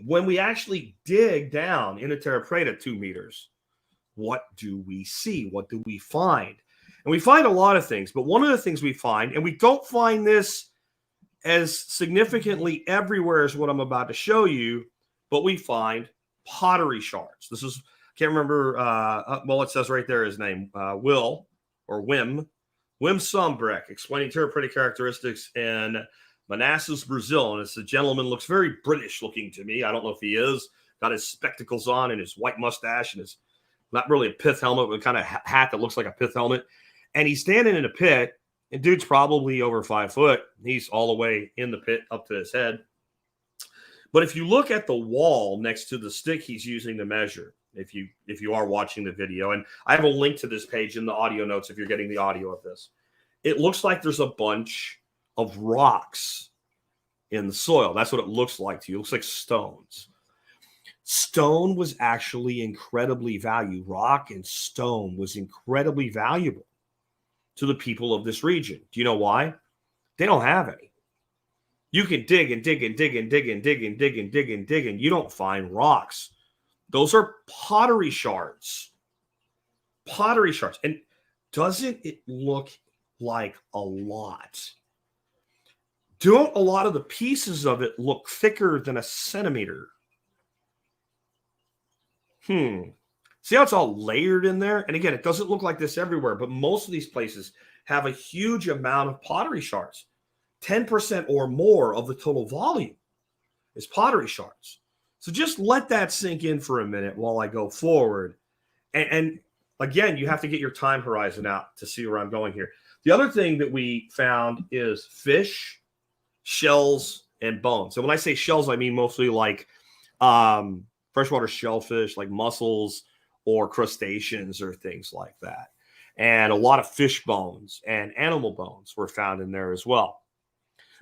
when we actually dig down into terra preta 2 meters, what do we see? What do we find? And we find a lot of things, but one of the things we find, and we don't find this as significantly everywhere as what I'm about to show you, but we find pottery shards. This is, I can't remember, well, it says right there his name, Wim Sombrek, explaining terra preta characteristics in Manassas, Brazil. And it's a gentleman, looks very British looking to me. I don't know if he is. Got his spectacles on and his white mustache and his, not really a pith helmet, but kind of hat that looks like a pith helmet. And he's standing in a pit, and dude's probably over 5 foot. He's all the way in the pit up to his head. But if you look at the wall next to the stick he's using to measure, if you are watching the video, and I have a link to this page in the audio notes if you're getting the audio of this, it looks like there's a bunch of rocks in the soil. That's what it looks like to you. It looks like stones. Stone was actually incredibly valuable. Rock and stone was incredibly valuable to the people of this region. Do you know why? They don't have any. You can dig and dig and dig and dig and dig and dig and dig and dig, and you don't find rocks. Those are pottery shards. Pottery shards. And doesn't it look like a lot? Don't a lot of the pieces of it look thicker than a centimeter? See how it's all layered in there? And again, it doesn't look like this everywhere, but most of these places have a huge amount of pottery shards. 10% or more of the total volume is pottery shards. So just let that sink in for a minute while I go forward. And again, you have to get your time horizon out to see where I'm going here. The other thing that we found is fish, shells, and bones. So when I say shells, I mean mostly like freshwater shellfish, like mussels or crustaceans or things like that. And a lot of fish bones and animal bones were found in there as well,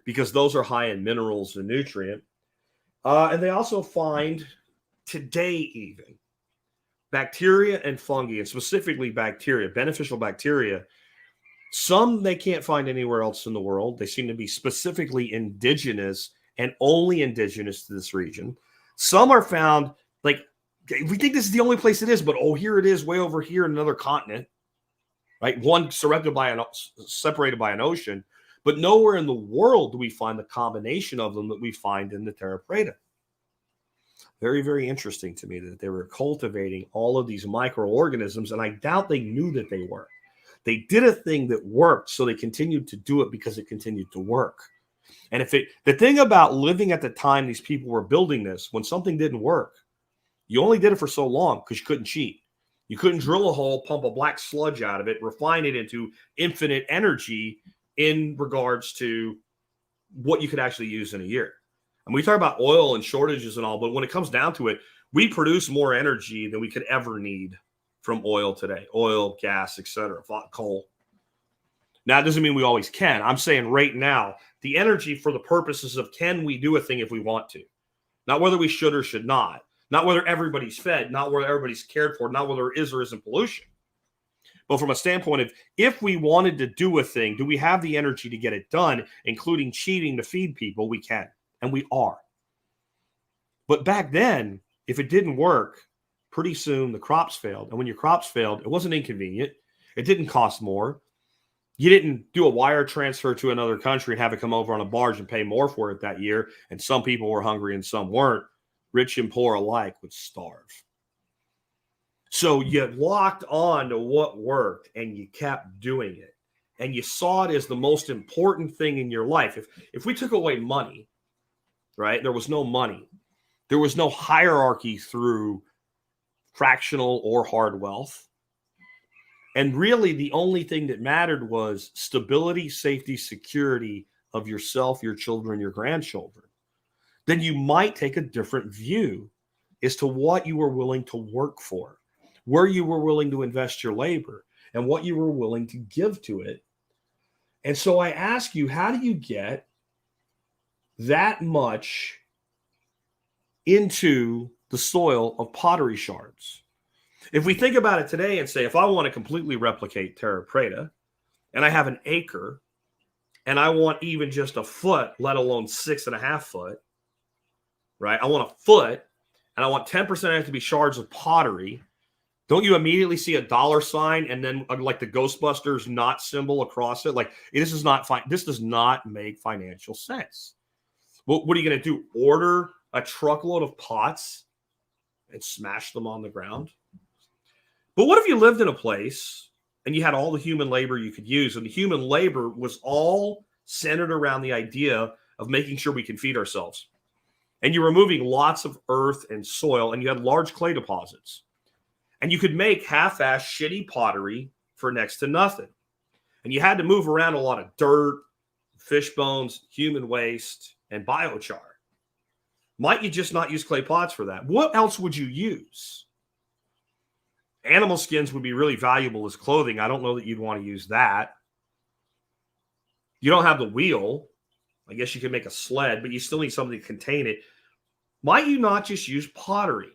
because those are high in minerals and nutrient. And they also find today even bacteria and fungi, and specifically bacteria, beneficial bacteria. Some they can't find anywhere else in the world. They seem to be specifically indigenous and only indigenous to this region. Some are found like We think this is the only place it is, but here it is way over here in another continent, right? One separated by an ocean, but nowhere in the world do we find the combination of them that we find in the Terra Preta. Very, very interesting to me that they were cultivating all of these microorganisms, and I doubt they knew that they were. They did a thing that worked, so they continued to do it because it continued to work. And the thing about living at the time these people were building this, when something didn't work, you only did it for so long because you couldn't cheat. You couldn't drill a hole, pump a black sludge out of it, refine it into infinite energy in regards to what you could actually use in a year. And we talk about oil and shortages and all, but when it comes down to it, we produce more energy than we could ever need from oil today. Oil, gas, etc., coal. Now, it doesn't mean we always can. I'm saying right now, the energy for the purposes of can we do a thing if we want to? Not whether we should or should not. Not whether everybody's fed, not whether everybody's cared for, not whether there is or isn't pollution. But from a standpoint of if we wanted to do a thing, do we have the energy to get it done, including cheating to feed people? We can, and we are. But back then, if it didn't work, pretty soon the crops failed. And when your crops failed, it wasn't inconvenient. It didn't cost more. You didn't do a wire transfer to another country and have it come over on a barge and pay more for it that year. And some people were hungry and some weren't. Rich and poor alike would starve. So you locked on to what worked and you kept doing it. And you saw it as the most important thing in your life. If we took away money, right, there was no money. There was no hierarchy through fractional or hard wealth. And really the only thing that mattered was stability, safety, security of yourself, your children, your grandchildren. Then you might take a different view as to what you were willing to work for, where you were willing to invest your labor, and what you were willing to give to it. And so I ask you, how do you get that much into the soil of pottery shards? If we think about it today and say, if I want to completely replicate Terra Preta, and I have an acre, and I want even just a foot, let alone 6.5 foot, right? I want a foot, and I want 10% of it to be shards of pottery. Don't you immediately see a dollar sign and then like the Ghostbusters not symbol across it? Like this is not fine. This does not make financial sense. What are you going to do? Order a truckload of pots and smash them on the ground? But what if you lived in a place and you had all the human labor you could use, and the human labor was all centered around the idea of making sure we can feed ourselves? And you're removing lots of earth and soil, and you had large clay deposits. And you could make half-ass shitty pottery for next to nothing. And you had to move around a lot of dirt, fish bones, human waste, and biochar. Might you just not use clay pots for that? What else would you use? Animal skins would be really valuable as clothing. I don't know that you'd want to use that. You don't have the wheel. I guess you could make a sled, but you still need something to contain it. Might you not just use pottery?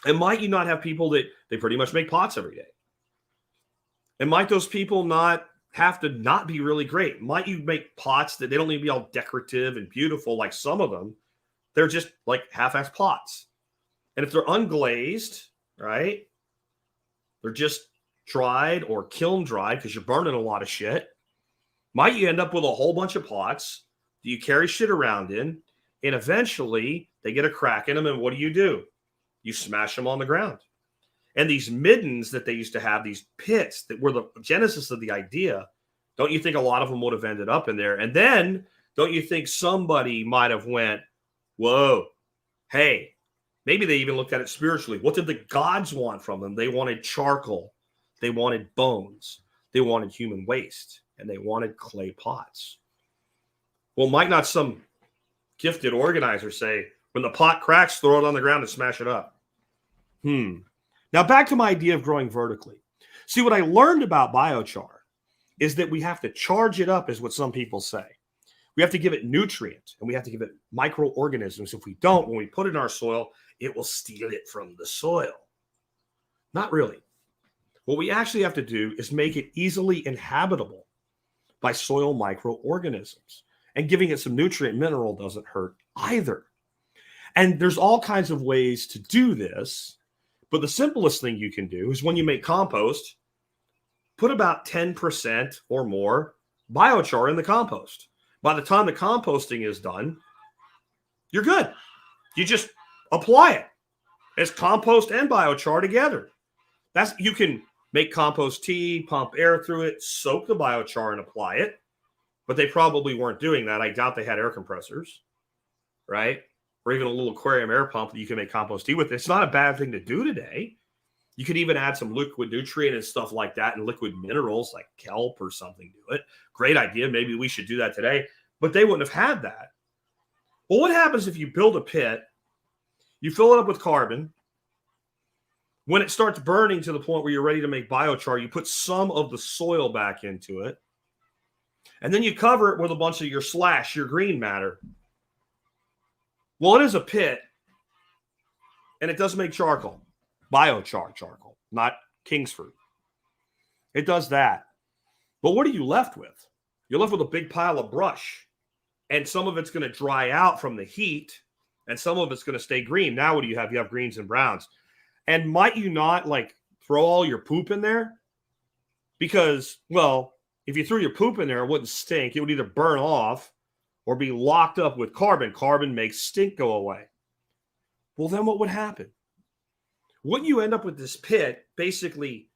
And might you not have people that they pretty much make pots every day? And might those people not have to not be really great? Might you make pots that they don't need to be all decorative and beautiful like some of them? They're just like half-ass pots. And if they're unglazed, right, they're just dried or kiln dried because you're burning a lot of shit, might you end up with a whole bunch of pots that you carry shit around in, and eventually they get a crack in them, and what do? You smash them on the ground. And these middens that they used to have, these pits that were the genesis of the idea, don't you think a lot of them would have ended up in there? And then don't you think somebody might have went, whoa, hey, maybe they even looked at it spiritually. What did the gods want from them? They wanted charcoal. They wanted bones. They wanted human waste. And they wanted clay pots. Well, might not some gifted organizer say, when the pot cracks, throw it on the ground and smash it up? Now back to my idea of growing vertically. See, what I learned about biochar is that we have to charge it up, is what some people say. We have to give it nutrients, and we have to give it microorganisms. If we don't, when we put it in our soil, it will steal it from the soil. Not really. What we actually have to do is make it easily inhabitable by soil microorganisms. And giving it some nutrient mineral doesn't hurt either. And there's all kinds of ways to do this. But the simplest thing you can do is when you make compost, put about 10% or more biochar in the compost. By the time the composting is done, you're good. You just apply it as compost and biochar together. You can make compost tea, pump air through it, soak the biochar and apply it. But they probably weren't doing that. I doubt they had air compressors, right? Or even a little aquarium air pump that you can make compost tea with. It's not a bad thing to do today. You could even add some liquid nutrient and stuff like that and liquid minerals like kelp or something to it. Great idea. Maybe we should do that today. But they wouldn't have had that. Well, what happens if you build a pit, you fill it up with carbon. When it starts burning to the point where you're ready to make biochar, you put some of the soil back into it. And then you cover it with a bunch of your green matter. Well, it is a pit, and it does make charcoal. Biochar charcoal, not Kingsford. It does that. But what are you left with? You're left with a big pile of brush. And some of it's going to dry out from the heat, and some of it's going to stay green. Now what do you have? You have greens and browns. And might you not throw all your poop in there? Because, well, if you threw your poop in there, it wouldn't stink. It would either burn off or be locked up with carbon. Carbon makes stink go away. Well, then what would happen? Wouldn't you end up with this pit basically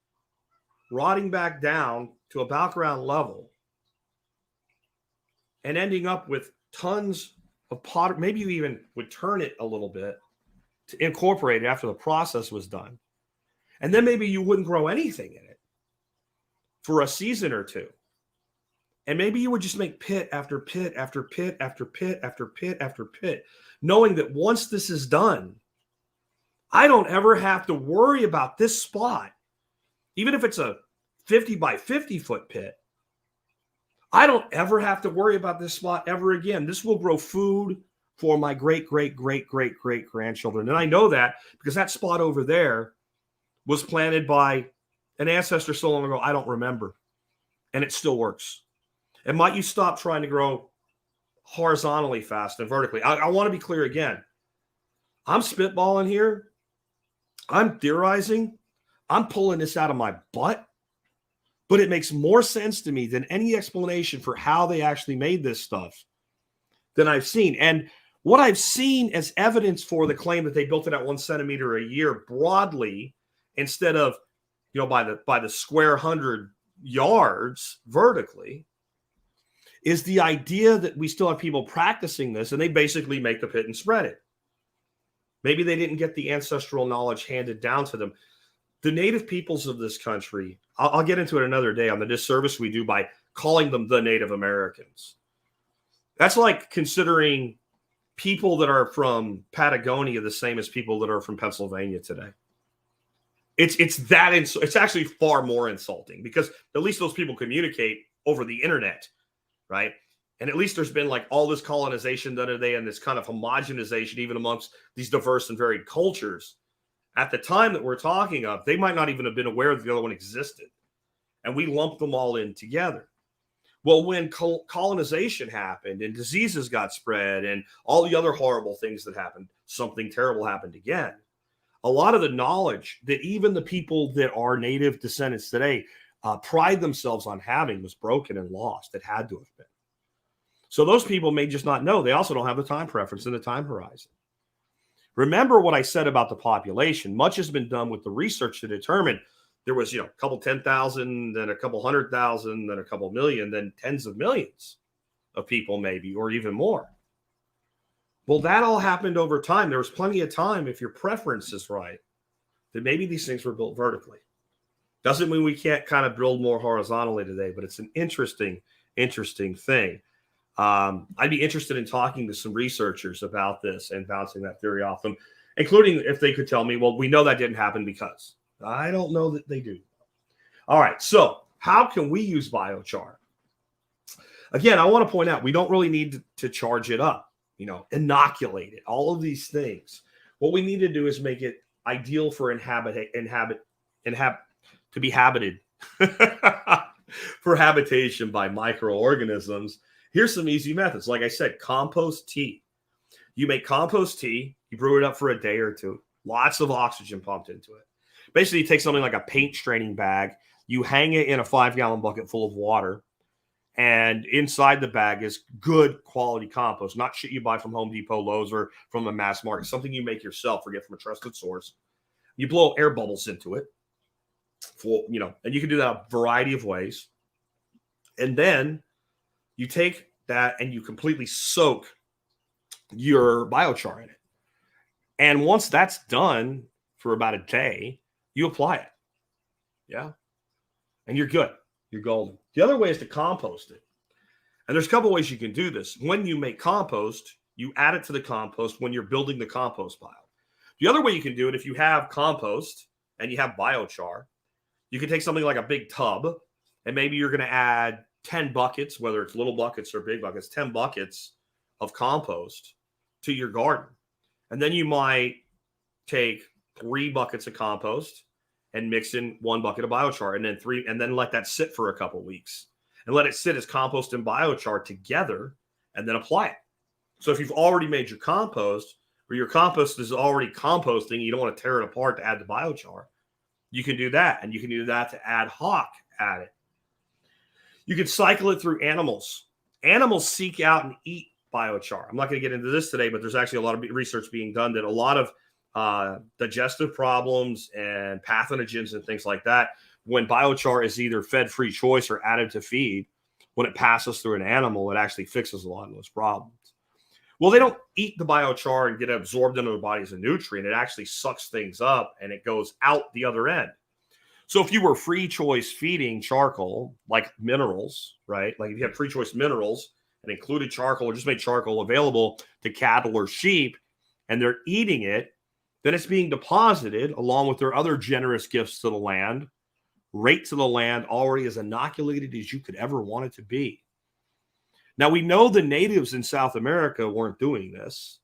rotting back down to about ground level and ending up with tons of pottery? Maybe you even would turn it a little bit to incorporate it after the process was done. And then maybe you wouldn't grow anything in it for a season or two. And maybe you would just make pit after pit after pit after pit after pit after pit, knowing that once this is done, I don't ever have to worry about this spot. Even if it's a 50 by 50 foot pit, I don't ever have to worry about this spot ever again. This will grow food for my great, great, great, great, great grandchildren. And I know that because that spot over there was planted by an ancestor so long ago, I don't remember. And it still works. And might you stop trying to grow horizontally fast and vertically? I want to be clear again. I'm spitballing here. I'm theorizing. I'm pulling this out of my butt. But it makes more sense to me than any explanation for how they actually made this stuff than I've seen. And what I've seen as evidence for the claim that they built it at 1 centimeter a year broadly instead of, by the square 100 yards vertically is the idea that we still have people practicing this and they basically make the pit and spread it. Maybe they didn't get the ancestral knowledge handed down to them. The native peoples of this country, I'll get into it another day on the disservice we do by calling them the Native Americans. That's like considering people that are from Patagonia the same as people that are from Pennsylvania today. It's actually far more insulting because at least those people communicate over the internet, right? And at least there's been all this colonization done today and this kind of homogenization even amongst these diverse and varied cultures. At the time that we're talking of, they might not even have been aware that the other one existed. And we lumped them all in together. Well, when colonization happened and diseases got spread and all the other horrible things that happened, something terrible happened again. A lot of the knowledge that even the people that are native descendants today pride themselves on having was broken and lost. It had to have been. So those people may just not know. They also don't have the time preference and the time horizon. Remember what I said about the population. Much has been done with the research to determine there was, a couple 10,000, then a couple 100,000, then a couple million, then tens of millions of people maybe, or even more. Well, that all happened over time. There was plenty of time, if your preference is right, that maybe these things were built vertically. Doesn't mean we can't kind of build more horizontally today, but it's an interesting thing. I'd be interested in talking to some researchers about this and bouncing that theory off them, including if they could tell me, well, we know that didn't happen because. I don't know that they do. All right, so how can we use biochar? Again, I want to point out, we don't really need to charge it up, inoculate it, all of these things. What we need to do is make it ideal for to be habited for habitation by microorganisms. Here's some easy methods. Like I said, compost tea. You make compost tea, You brew it up for a day or two. Lots of oxygen pumped into it. Basically, you take something like a paint straining bag, you hang it in a 5-gallon bucket full of water, and inside the bag is good quality compost, not shit you buy from Home Depot, Lowe's, or from a mass market, something you make yourself or get from a trusted source. You blow air bubbles into it, and you can do that a variety of ways. And then you take that and you completely soak your biochar in it. And once that's done for about a day, you apply it. Yeah. And you're good. You're golden. The other way is to compost it. And there's a couple ways you can do this. When you make compost, you add it to the compost when you're building the compost pile. The other way you can do it, if you have compost and you have biochar, you can take something like a big tub, and maybe you're going to add 10 buckets, whether it's little buckets or big buckets, 10 buckets of compost to your garden. And then you might take 3 buckets of compost and mix in 1 bucket of biochar, and then let that sit for a couple weeks and let it sit as compost and biochar together, and then apply it. So if you've already made your compost, or your compost is already composting, you don't want to tear it apart to add the biochar, you can do that. And you can do that to ad hoc add it. You can cycle it through animals. Animals seek out and eat biochar. I'm not going to get into this today, but there's actually a lot of research being done that a lot of digestive problems and pathogens and things like that, when biochar is either fed free choice or added to feed, when it passes through an animal, it actually fixes a lot of those problems. Well, they don't eat the biochar and get absorbed into their body as a nutrient. It actually sucks things up and it goes out the other end. So if you were free choice feeding charcoal, like minerals, right? Like if you have free choice minerals and included charcoal, or just made charcoal available to cattle or sheep, and they're eating it, then it's being deposited along with their other generous gifts to the land, right to the land, already as inoculated as you could ever want it to be. Now, we know the natives in South America weren't doing this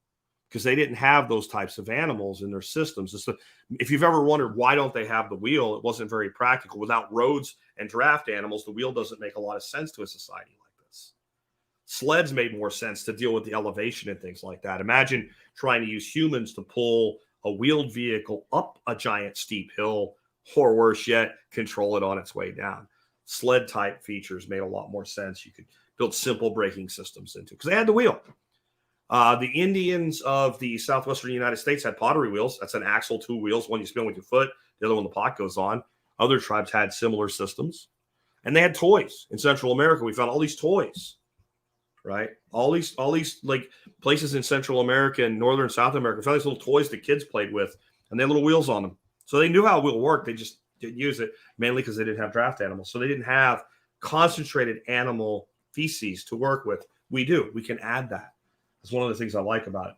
because they didn't have those types of animals in their systems. If you've ever wondered why don't they have the wheel, it wasn't very practical. Without roads and draft animals, the wheel doesn't make a lot of sense to a society like this. Sleds made more sense to deal with the elevation and things like that. Imagine trying to use humans to pull a wheeled vehicle up a giant steep hill, or worse yet, control it on its way down. Sled type features made a lot more sense. You could build simple braking systems into, because they had the wheel. The Indians of the southwestern United States had pottery wheels. That's an axle, 2 wheels, one you spin with your foot, the other one the pot goes on. Other tribes had similar systems. And they had toys. In Central America, we found all these toys, right? All these like places in Central America and Northern South America, we found these little toys that kids played with, and they had little wheels on them. So they knew how a wheel worked. They just didn't use it, mainly because they didn't have draft animals. So they didn't have concentrated animal feces to work with. We do. We can add that. That's one of the things I like about it.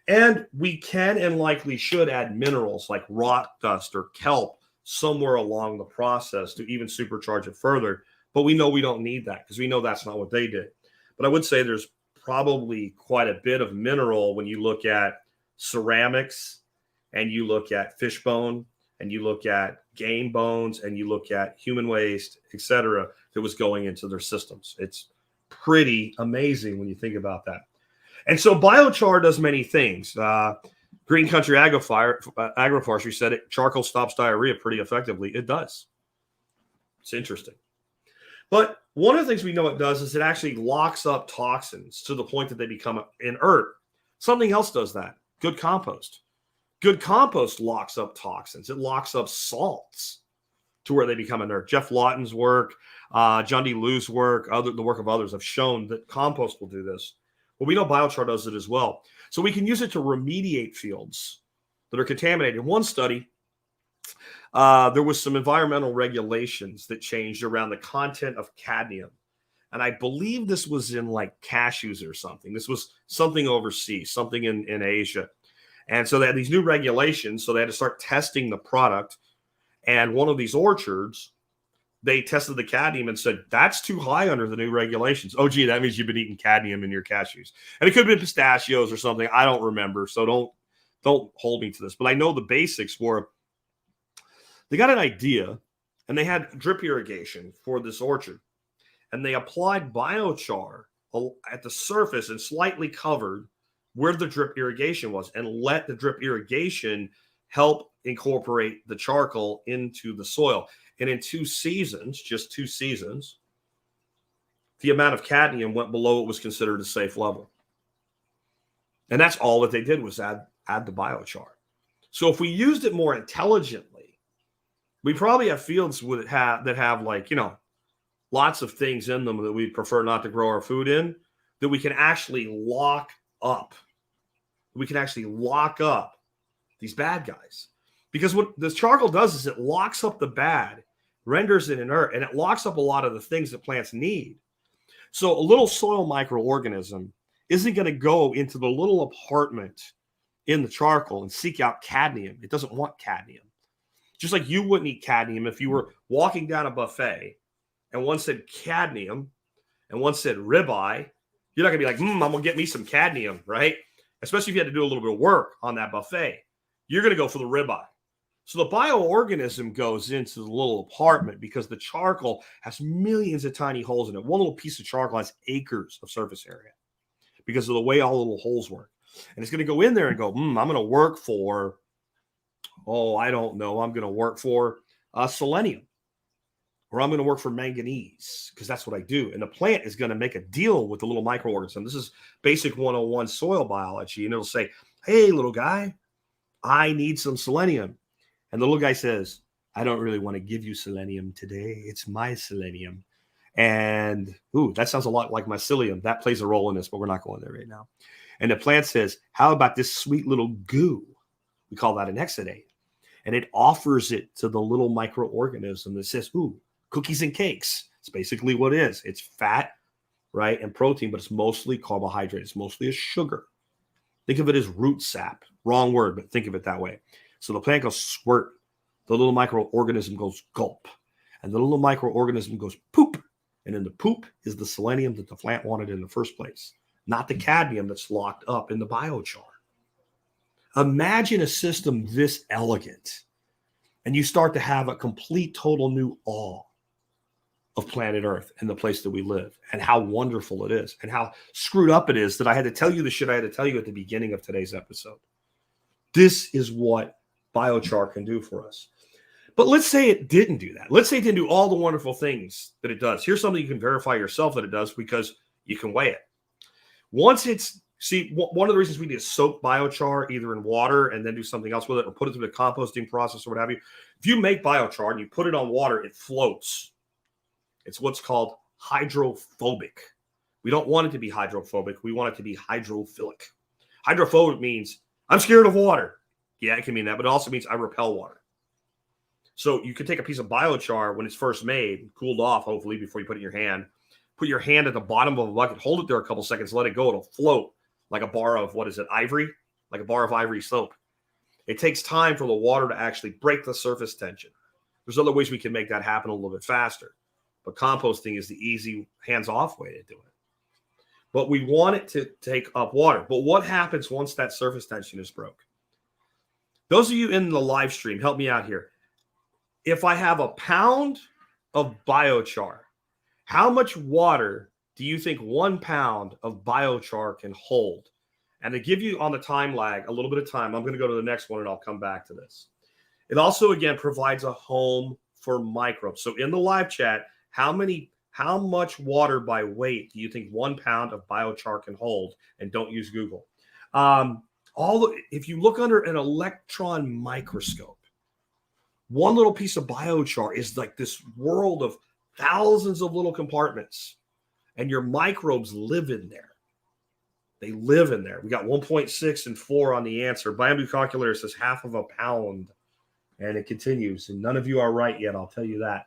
And we can and likely should add minerals like rock dust or kelp somewhere along the process to even supercharge it further. But we know we don't need that because we know that's not what they did. But I would say there's probably quite a bit of mineral when you look at ceramics and you look at fish bone and you look at game bones and you look at human waste, etc., that was going into their systems. It's pretty amazing when you think about that. And so biochar does many things. Green Country Agroforestry said it, charcoal stops diarrhea pretty effectively. It does. It's interesting. But one of the things we know it does is it actually locks up toxins to the point that they become inert. Something else does that. Good compost. Good compost locks up toxins. It locks up salts to where they become inert. Jeff Lawton's work, John D. Liu's work, the work of others have shown that compost will do this. Well, we know biochar does it as well. So we can use it to remediate fields that are contaminated. In one study, there was some environmental regulations that changed around the content of cadmium. And I believe this was in like cashews or something. This was something overseas, something in Asia. And so they had these new regulations. So they had to start testing the product. And one of these orchards, they tested the cadmium and said, that's too high under the new regulations. Oh, gee, that means you've been eating cadmium in your cashews. And it could have been pistachios or something. I don't remember. So don't hold me to this. But I know the basics were they got an idea and they had drip irrigation for this orchard. And they applied biochar at the surface and slightly covered where the drip irrigation was and let the drip irrigation help incorporate the charcoal into the soil. And in 2 seasons, just 2 seasons, the amount of cadmium went below what was considered a safe level. And that's all that they did was add the biochar. So if we used it more intelligently, we probably have fields that have like, lots of things in them that we prefer not to grow our food in, that we can actually lock up. We can actually lock up these bad guys. Because what the charcoal does is it locks up the bad, renders it inert, and it locks up a lot of the things that plants need. So a little soil microorganism isn't going to go into the little apartment in the charcoal and seek out cadmium. It doesn't want cadmium. Just like you wouldn't eat cadmium if you were walking down a buffet and one said cadmium and one said ribeye. You're not going to be like, I'm going to get me some cadmium, right? Especially if you had to do a little bit of work on that buffet. You're going to go for the ribeye. So the bioorganism goes into the little apartment because the charcoal has millions of tiny holes in it. One little piece of charcoal has acres of surface area because of the way all the little holes work. And it's going to go in there and go, I'm going to work for, I don't know. I'm going to work for selenium, or I'm going to work for manganese because that's what I do. And the plant is going to make a deal with the little microorganism. This is basic 101 soil biology. And it'll say, hey, little guy, I need some selenium. And the little guy says, I don't really want to give you selenium today. It's my selenium. And, that sounds a lot like mycelium. That plays a role in this, but we're not going there right now. And the plant says, how about this sweet little goo? We call that an exudate. And it offers it to the little microorganism that says, cookies and cakes. It's basically what it is. It's fat, right, and protein, but it's mostly carbohydrate. It's mostly a sugar. Think of it as root sap. Wrong word, but think of it that way. So the plant goes squirt. The little microorganism goes gulp. And the little microorganism goes poop. And in the poop is the selenium that the plant wanted in the first place, not the cadmium that's locked up in the biochar. Imagine a system this elegant, and you start to have a complete, total new awe of planet Earth and the place that we live and how wonderful it is and how screwed up it is that I had to tell you the shit I had to tell you at the beginning of today's episode. This is what biochar can do for us. But let's say it didn't do that. Let's say it didn't do all the wonderful things that it does. Here's something you can verify yourself that it does because you can weigh it. One of the reasons we need to soak biochar either in water and then do something else with it or put it through the composting process or what have you. If you make biochar and you put it on water, it floats. It's what's called hydrophobic. We don't want it to be hydrophobic. We want it to be hydrophilic. Hydrophobic means I'm scared of water. Yeah, it can mean that, but it also means I repel water. So you could take a piece of biochar when it's first made, cooled off, hopefully, before you put it in your hand. Put your hand at the bottom of a bucket, hold it there a couple seconds, let it go. It'll float like a bar of, ivory? Like a bar of ivory soap. It takes time for the water to actually break the surface tension. There's other ways we can make that happen a little bit faster. But composting is the easy, hands-off way to do it. But we want it to take up water. But what happens once that surface tension is broke? Those of you in the live stream, help me out here. If I have a pound of biochar, how much water do you think 1 pound of biochar can hold? And to give you on the time lag a little bit of time, I'm going to go to the next one and I'll come back to this. It also, again, provides a home for microbes. So in the live chat, how much water by weight do you think 1 pound of biochar can hold? And don't use Google. If you look under an electron microscope, one little piece of biochar is like this world of thousands of little compartments, and your microbes live in there. They live in there. We got 1.6 and 4 on the answer. Bamboo calculator says half of a pound, and it continues. And none of you are right yet, I'll tell you that.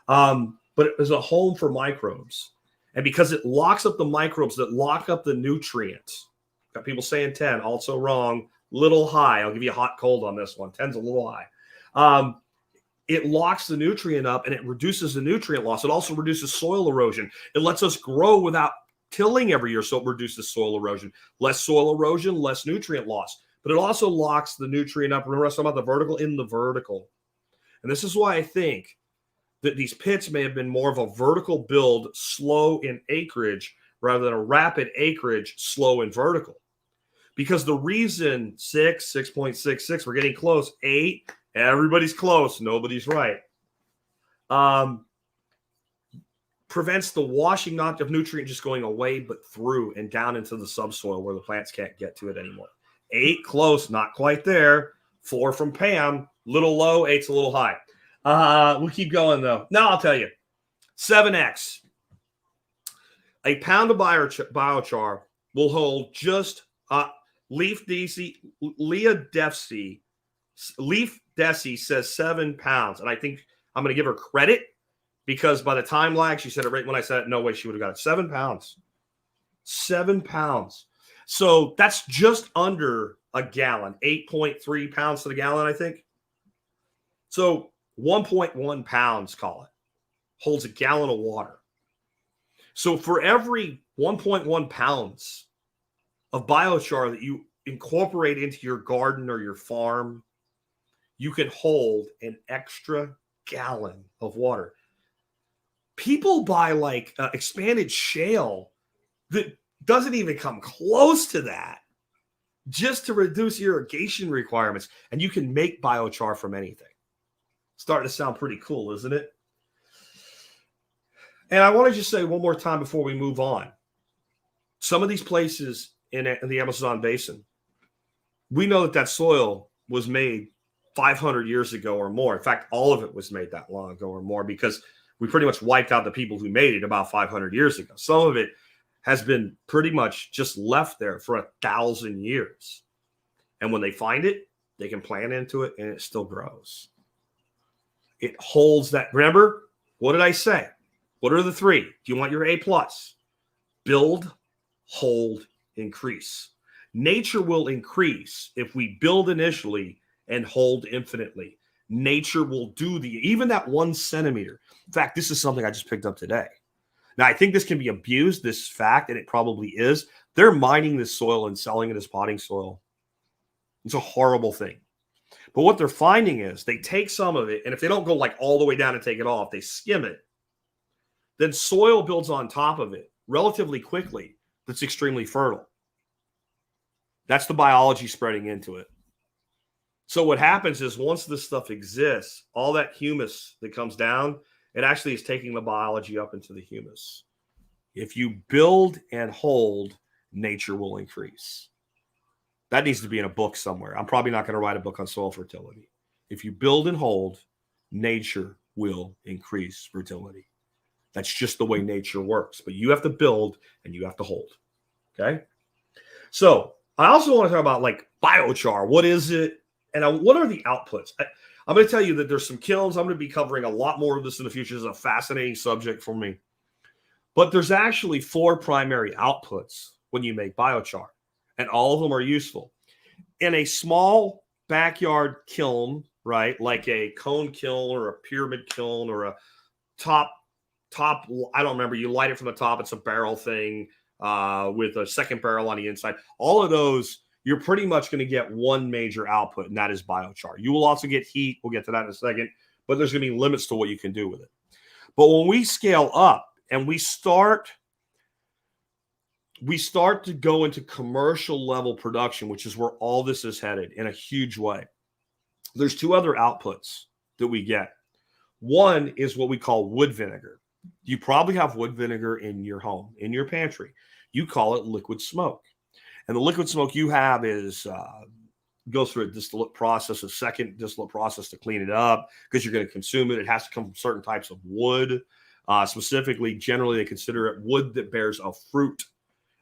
But it is a home for microbes. And because it locks up the microbes that lock up the nutrients. Got people saying 10, also wrong. Little high. I'll give you a hot cold on this one. 10's a little high. It locks the nutrient up and it reduces the nutrient loss. It also reduces soil erosion. It lets us grow without tilling every year, so it reduces soil erosion. Less soil erosion, less nutrient loss. But it also locks the nutrient up. Remember I was talking about the vertical in the vertical. And this is why I think that these pits may have been more of a vertical build, slow in acreage, rather than a rapid acreage, slow in vertical. Because the reason 6.66, we're getting close. 8, everybody's close. Nobody's right. Prevents the washing not of nutrient just going away, but through and down into the subsoil where the plants can't get to it anymore. 8, close, not quite there. 4 from Pam, little low, 8's a little high. We'll keep going, though. Now I'll tell you. 7X. A pound of biochar will hold just Leaf Desi says 7 pounds. And I think I'm going to give her credit because by the time lag, she said it right when I said it. No way she would have got it. 7 pounds. 7 pounds. So that's just under a gallon. 8.3 pounds to the gallon, I think. So 1.1 pounds, call it, holds a gallon of water. So for every 1.1 pounds of biochar that you incorporate into your garden or your farm, you can hold an extra gallon of water. People buy like expanded shale that doesn't even come close to that just to reduce irrigation requirements. And you can make biochar from anything. Starting to sound pretty cool, isn't it? And I want to just say one more time before we move on. Some of these places in the Amazon basin, we know that soil was made 500 years ago or more. In fact, all of it was made that long ago or more because we pretty much wiped out the people who made it about 500 years ago. Some of it has been pretty much just left there for 1,000 years. And when they find it, they can plant into it and it still grows. It holds that. Remember, what did I say? What are the 3? Do you want your A+? Build, hold, increase. Nature will increase if we build initially and hold infinitely. Nature will do even that 1 centimeter. In fact, this is something I just picked up today. Now, I think this can be abused, this fact, and it probably is. They're mining this soil and selling it as potting soil. It's a horrible thing. But what they're finding is they take some of it, and if they don't go like all the way down and take it off, they skim it. Then soil builds on top of it relatively quickly that's extremely fertile. That's the biology spreading into it. So what happens is once this stuff exists, all that humus that comes down, it actually is taking the biology up into the humus. If you build and hold, nature will increase. That needs to be in a book somewhere. I'm probably not going to write a book on soil fertility. If you build and hold, nature will increase fertility. That's just the way nature works. But you have to build and you have to hold. Okay? So I also want to talk about like biochar. What is it? And what are the outputs? I'm going to tell you that there's some kilns. I'm going to be covering a lot more of this in the future. It's a fascinating subject for me. But there's actually 4 primary outputs when you make biochar. And all of them are useful. In a small backyard kiln, right, like a cone kiln or a pyramid kiln or a top, I don't remember, you light it from the top. It's a barrel thing with a second barrel on the inside. All of those, you're pretty much going to get one major output, and that is biochar. You will also get heat. We'll get to that in a second. But there's going to be limits to what you can do with it. But when we scale up and we start to go into commercial level production, which is where all this is headed in a huge way. There's 2 other outputs that we get. One is what we call wood vinegar. You probably have wood vinegar in your home, in your pantry. You call it liquid smoke. And the liquid smoke you have is goes through a distillate process, a second distillate process to clean it up because you're going to consume it. It has to come from certain types of wood. Specifically, generally, they consider it wood that bears a fruit.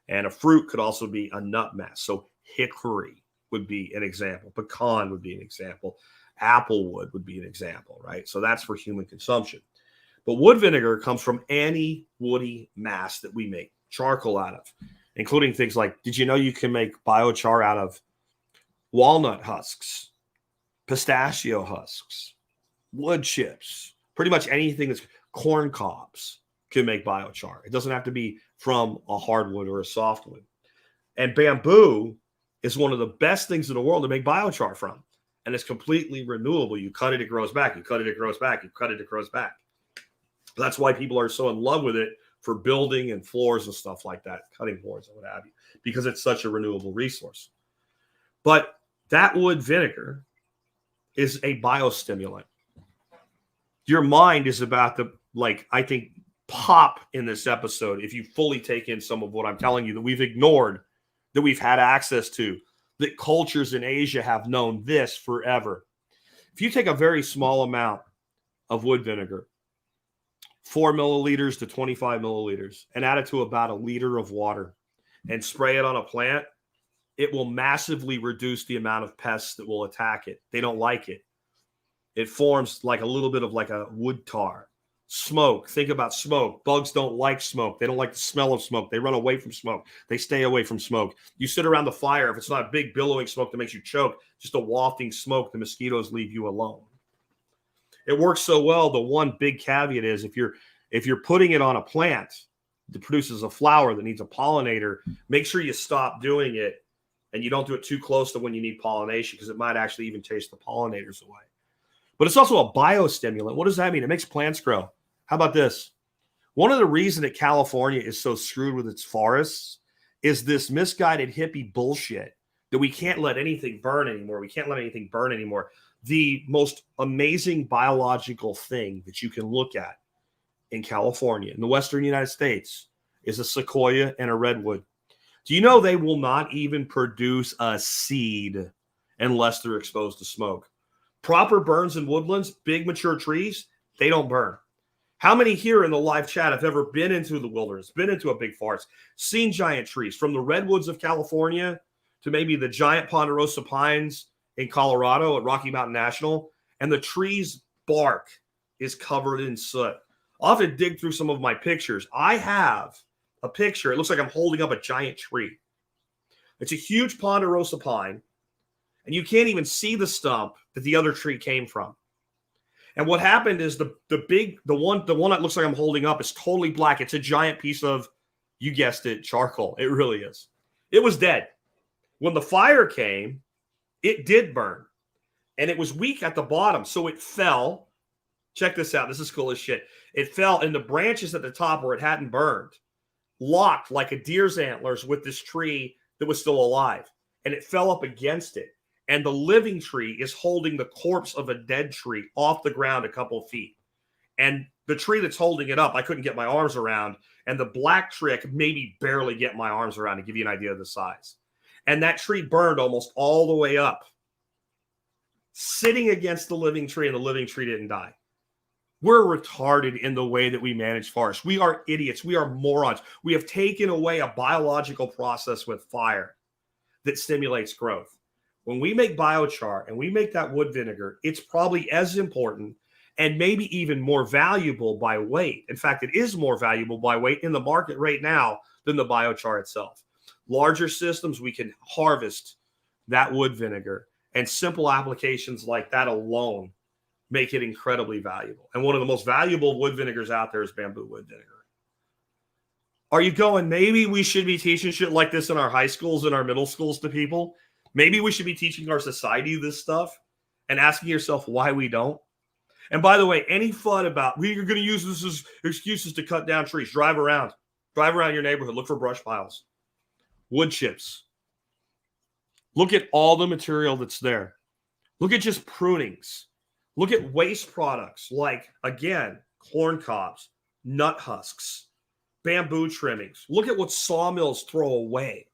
And a fruit could also be a nut mass. So hickory would be an example. Pecan would be an example. Applewood would be an example, right? So that's for human consumption. But wood vinegar comes from any woody mass that we make charcoal out of, including things like, did you know you can make biochar out of walnut husks, pistachio husks, wood chips, pretty much anything that's corn cobs can make biochar. It doesn't have to be from a hardwood or a softwood. And bamboo is one of the best things in the world to make biochar from. And it's completely renewable. You cut it, it grows back. You cut it, it grows back. You cut it, it grows back. That's why people are so in love with it for building and floors and stuff like that, cutting boards and what have you, because it's such a renewable resource. But that wood vinegar is a biostimulant. Your mind is about to, I think, pop in this episode if you fully take in some of what I'm telling you that we've ignored, that we've had access to, that cultures in Asia have known this forever. If you take a very small amount of wood vinegar, 4 milliliters to 25 milliliters, and add it to about a liter of water and spray it on a plant, it will massively reduce the amount of pests that will attack it. They don't like it. It forms like a little bit of like a wood tar. Smoke. Think about smoke. Bugs don't like smoke. They don't like the smell of smoke. They run away from smoke. They stay away from smoke. You sit around the fire. If it's not a big billowing smoke that makes you choke, just a wafting smoke, the mosquitoes leave you alone. It works so well. The one big caveat is if you're putting it on a plant that produces a flower that needs a pollinator, make sure you stop doing it and you don't do it too close to when you need pollination, because it might actually even chase the pollinators away. But it's also a biostimulant. What does that mean? It makes plants grow. How about this? One of the reasons that California is so screwed with its forests is this misguided hippie bullshit that we can't let anything burn anymore. We can't let anything burn anymore. The most amazing biological thing that you can look at in California, in the Western United States, is a sequoia and a redwood. Do you know they will not even produce a seed unless they're exposed to smoke? Proper burns in woodlands, big mature trees, they don't burn. How many here in the live chat have ever been into the wilderness, been into a big forest, seen giant trees, from the redwoods of California to maybe the giant ponderosa pines in Colorado at Rocky Mountain National, and the tree's bark is covered in soot? I'll have to dig through some of my pictures. I have a picture. It looks like I'm holding up a giant tree. It's a huge ponderosa pine, and you can't even see the stump that the other tree came from. And what happened is the one that looks like I'm holding up is totally black. It's a giant piece of, you guessed it, charcoal. It really is. It was dead. When the fire came, it did burn. And it was weak at the bottom, so it fell. Check this out. This is cool as shit. It fell, and the branches at the top where it hadn't burned locked like a deer's antlers with this tree that was still alive. And it fell up against it. And the living tree is holding the corpse of a dead tree off the ground a couple of feet. And the tree that's holding it up, I couldn't get my arms around. And the black tree, I could maybe barely get my arms around to give you an idea of the size. And that tree burned almost all the way up, sitting against the living tree, and the living tree didn't die. We're retarded in the way that we manage forests. We are idiots. We are morons. We have taken away a biological process with fire that stimulates growth. When we make biochar and we make that wood vinegar, it's probably as important and maybe even more valuable by weight. In fact, it is more valuable by weight in the market right now than the biochar itself. Larger systems, we can harvest that wood vinegar, and simple applications like that alone make it incredibly valuable. And one of the most valuable wood vinegars out there is bamboo wood vinegar. Are you going, maybe we should be teaching shit like this in our high schools and our middle schools to people? Maybe we should be teaching our society this stuff and asking yourself why we don't. And by the way, any FUD about we're going to use this as excuses to cut down trees, drive around your neighborhood, look for brush piles, wood chips. Look at all the material that's there. Look at just prunings. Look at waste products like, again, corn cobs, nut husks, bamboo trimmings. Look at what sawmills throw away.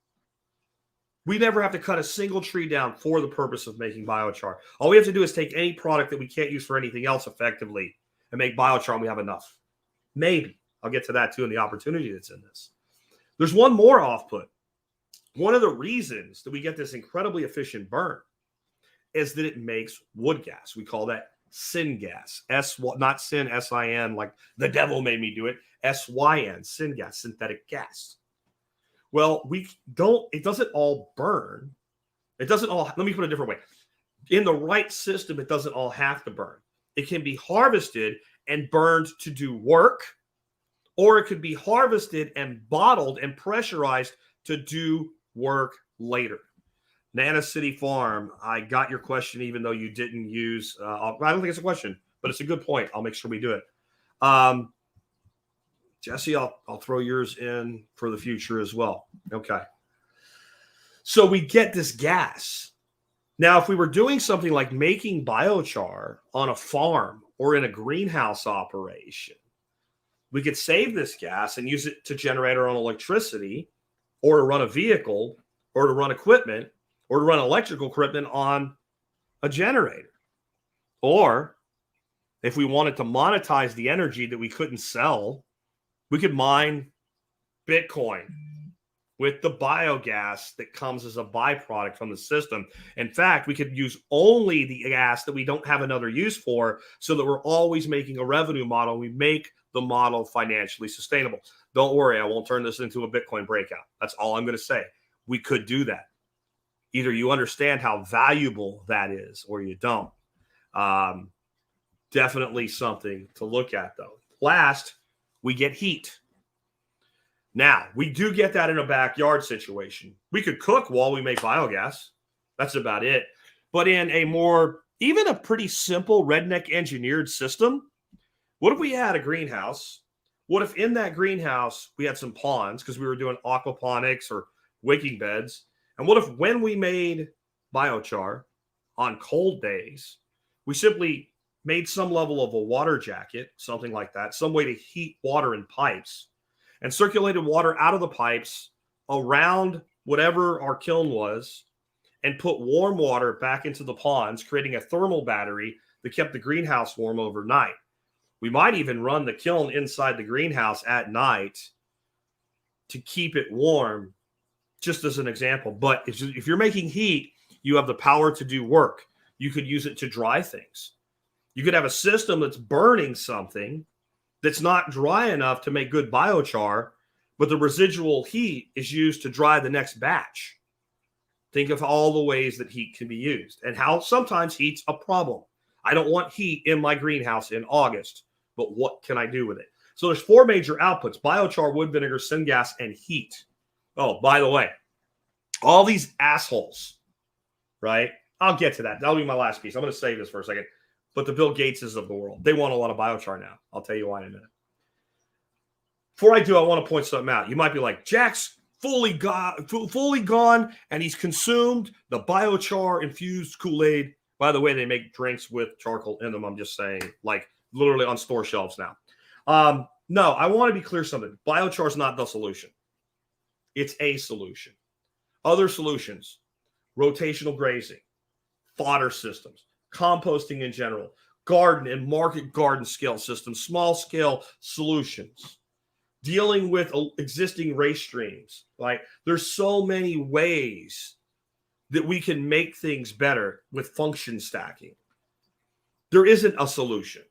We never have to cut a single tree down for the purpose of making biochar. All we have to do is take any product that we can't use for anything else effectively and make biochar, and we have enough. Maybe. I'll get to that too, and the opportunity that's in this. There's one more off-put. One of the reasons that we get this incredibly efficient burn is that it makes wood gas. We call that syngas. Not sin, S-I-N, like the devil made me do it. S-Y-N, syngas, synthetic gas. Well, it doesn't all burn. It doesn't all, let me put it a different way. In the right system, it doesn't all have to burn. It can be harvested and burned to do work, or it could be harvested and bottled and pressurized to do work later. Nana City Farm, I got your question, even though you didn't use, I don't think it's a question, but it's a good point. I'll make sure we do it. Jesse, I'll throw yours in for the future as well. Okay. So we get this gas Now, if we were doing something like making biochar on a farm or in a greenhouse operation, we could save this gas and use it to generate our own electricity or to run a vehicle or to run equipment or to run electrical equipment on a generator. Or if we wanted to monetize the energy that we couldn't sell, we could mine Bitcoin with the biogas that comes as a byproduct from the system. In fact, we could use only the gas that we don't have another use for, so that we're always making a revenue model. We make the model financially sustainable. Don't worry, I won't turn this into a Bitcoin breakout. That's all I'm going to say. We could do that. Either you understand how valuable that is or you don't. Definitely something to look at, though. Last, we get heat. Now, we do get that in a backyard situation. We could cook while we make biogas. That's about it. But in a more, even a pretty simple redneck engineered system, what if we had a greenhouse? What if in that greenhouse we had some ponds because we were doing aquaponics or wicking beds? And what if when we made biochar on cold days, we simply made some level of a water jacket, something like that, some way to heat water in pipes, and circulated water out of the pipes around whatever our kiln was, and put warm water back into the ponds, creating a thermal battery that kept the greenhouse warm overnight. We might even run the kiln inside the greenhouse at night to keep it warm, just as an example. But if you're making heat, you have the power to do work. You could use it to dry things. You could have a system that's burning something that's not dry enough to make good biochar, but the residual heat is used to dry the next batch. Think of all the ways that heat can be used and how sometimes heat's a problem. I don't want heat in my greenhouse in August, but what can I do with it? So there's 4 major outputs: biochar, wood vinegar, syngas, and heat. Oh, by the way, all these assholes, right? I'll get to that. That'll be my last piece. I'm going to save this for a second. But the Bill Gateses of the world, they want a lot of biochar now. I'll tell you why in a minute. Before I do, I want to point something out. You might be like, Jack's fully gone, and he's consumed the biochar infused Kool-Aid. By the way, they make drinks with charcoal in them. I'm just saying, like literally on store shelves now. No, I want to be clear something. Biochar is not the solution. It's a solution. Other solutions: rotational grazing, fodder systems, composting in general, garden and market garden scale systems, small scale solutions, dealing with existing race streams. Like, there's so many ways that we can make things better with function stacking. There isn't a solution.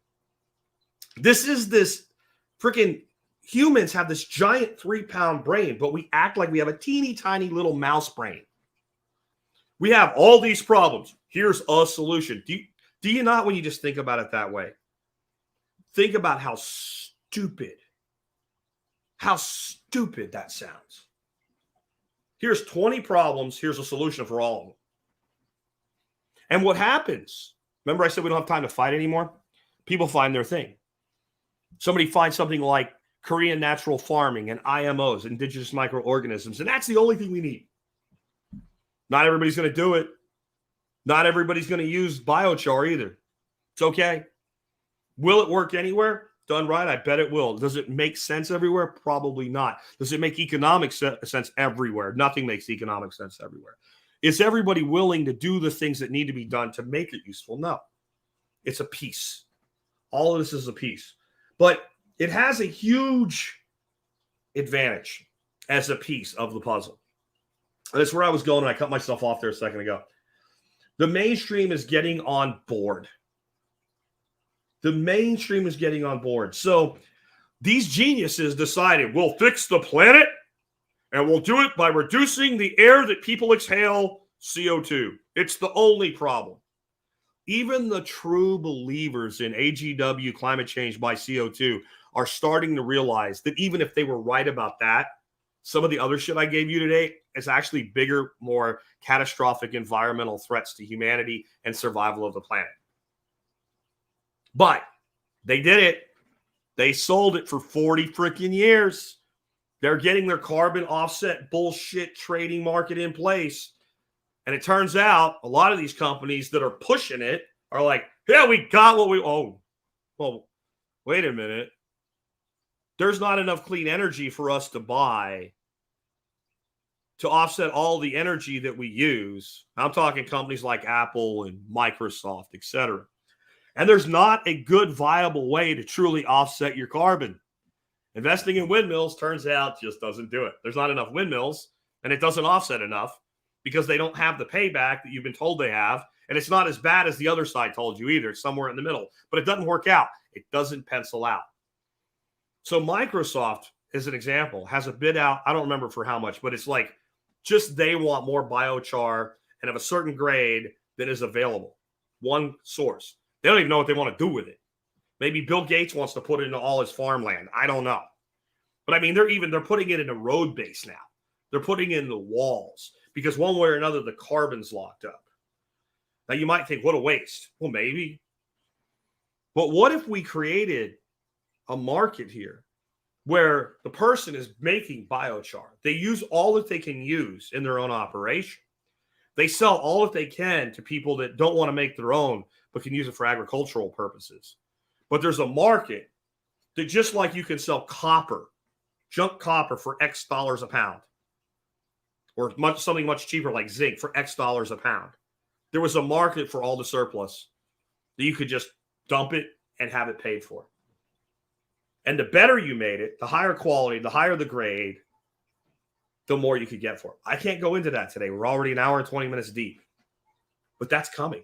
This freaking humans have this giant 3-pound brain, but we act like we have a teeny tiny little mouse brain. We have all these problems. Here's a solution. Do you not, when you just think about it that way, think about how stupid that sounds. Here's 20 problems. Here's a solution for all of them. And what happens? Remember I said we don't have time to fight anymore? People find their thing. Somebody finds something like Korean natural farming and IMOs, indigenous microorganisms, and that's the only thing we need. Not everybody's going to do it. Not everybody's going to use biochar either. It's okay. Will it work anywhere? Done right, I bet it will. Does it make sense everywhere? Probably not. Does it make economic sense everywhere? Nothing makes economic sense everywhere. Is everybody willing to do the things that need to be done to make it useful? No. It's a piece. All of this is a piece. But it has a huge advantage as a piece of the puzzle. And that's where I was going, and I cut myself off there a second ago. The mainstream is getting on board. The mainstream is getting on board. So these geniuses decided, we'll fix the planet, and we'll do it by reducing the air that people exhale, CO2. It's the only problem. Even the true believers in AGW, climate change by CO2, are starting to realize that even if they were right about that, some of the other shit I gave you today is actually bigger, more catastrophic environmental threats to humanity and survival of the planet. But they did it. They sold it for 40 freaking years. They're getting their carbon offset bullshit trading market in place. And it turns out a lot of these companies that are pushing it are like, yeah, we got what we, oh, well, wait a minute. There's not enough clean energy for us to buy to offset all the energy that we use. I'm talking companies like Apple and Microsoft, et cetera. And there's not a good, viable way to truly offset your carbon. Investing in windmills, turns out, just doesn't do it. There's not enough windmills, and it doesn't offset enough because they don't have the payback that you've been told they have. And it's not as bad as the other side told you either. It's somewhere in the middle. But it doesn't work out. It doesn't pencil out. So Microsoft, as an example, has a bid out. I don't remember for how much, but it's like just they want more biochar and of a certain grade that is available. One source. They don't even know what they want to do with it. Maybe Bill Gates wants to put it into all his farmland. I don't know. But I mean, they're putting it in a road base now. They're putting it in the walls because one way or another, the carbon's locked up. Now you might think, what a waste. Well, maybe. But what if we created a market here where the person is making biochar? They use all that they can use in their own operation. They sell all that they can to people that don't want to make their own, but can use it for agricultural purposes. But there's a market that just like you can sell copper, junk copper for X dollars a pound, or something much cheaper like zinc for X dollars a pound. There was a market for all the surplus that you could just dump it and have it paid for. And the better you made it, the higher quality, the higher the grade, the more you could get for it. I can't go into that today. We're already an hour and 20 minutes deep. But that's coming.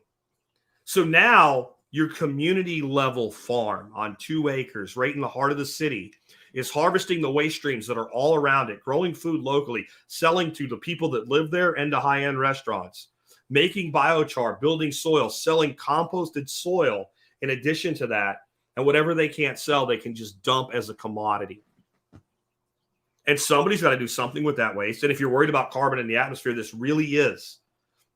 So now your community level farm on 2 acres right in the heart of the city is harvesting the waste streams that are all around it, growing food locally, selling to the people that live there and to high-end restaurants, making biochar, building soil, selling composted soil in addition to that. And whatever they can't sell, they can just dump as a commodity. And somebody's got to do something with that waste. And if you're worried about carbon in the atmosphere, this really is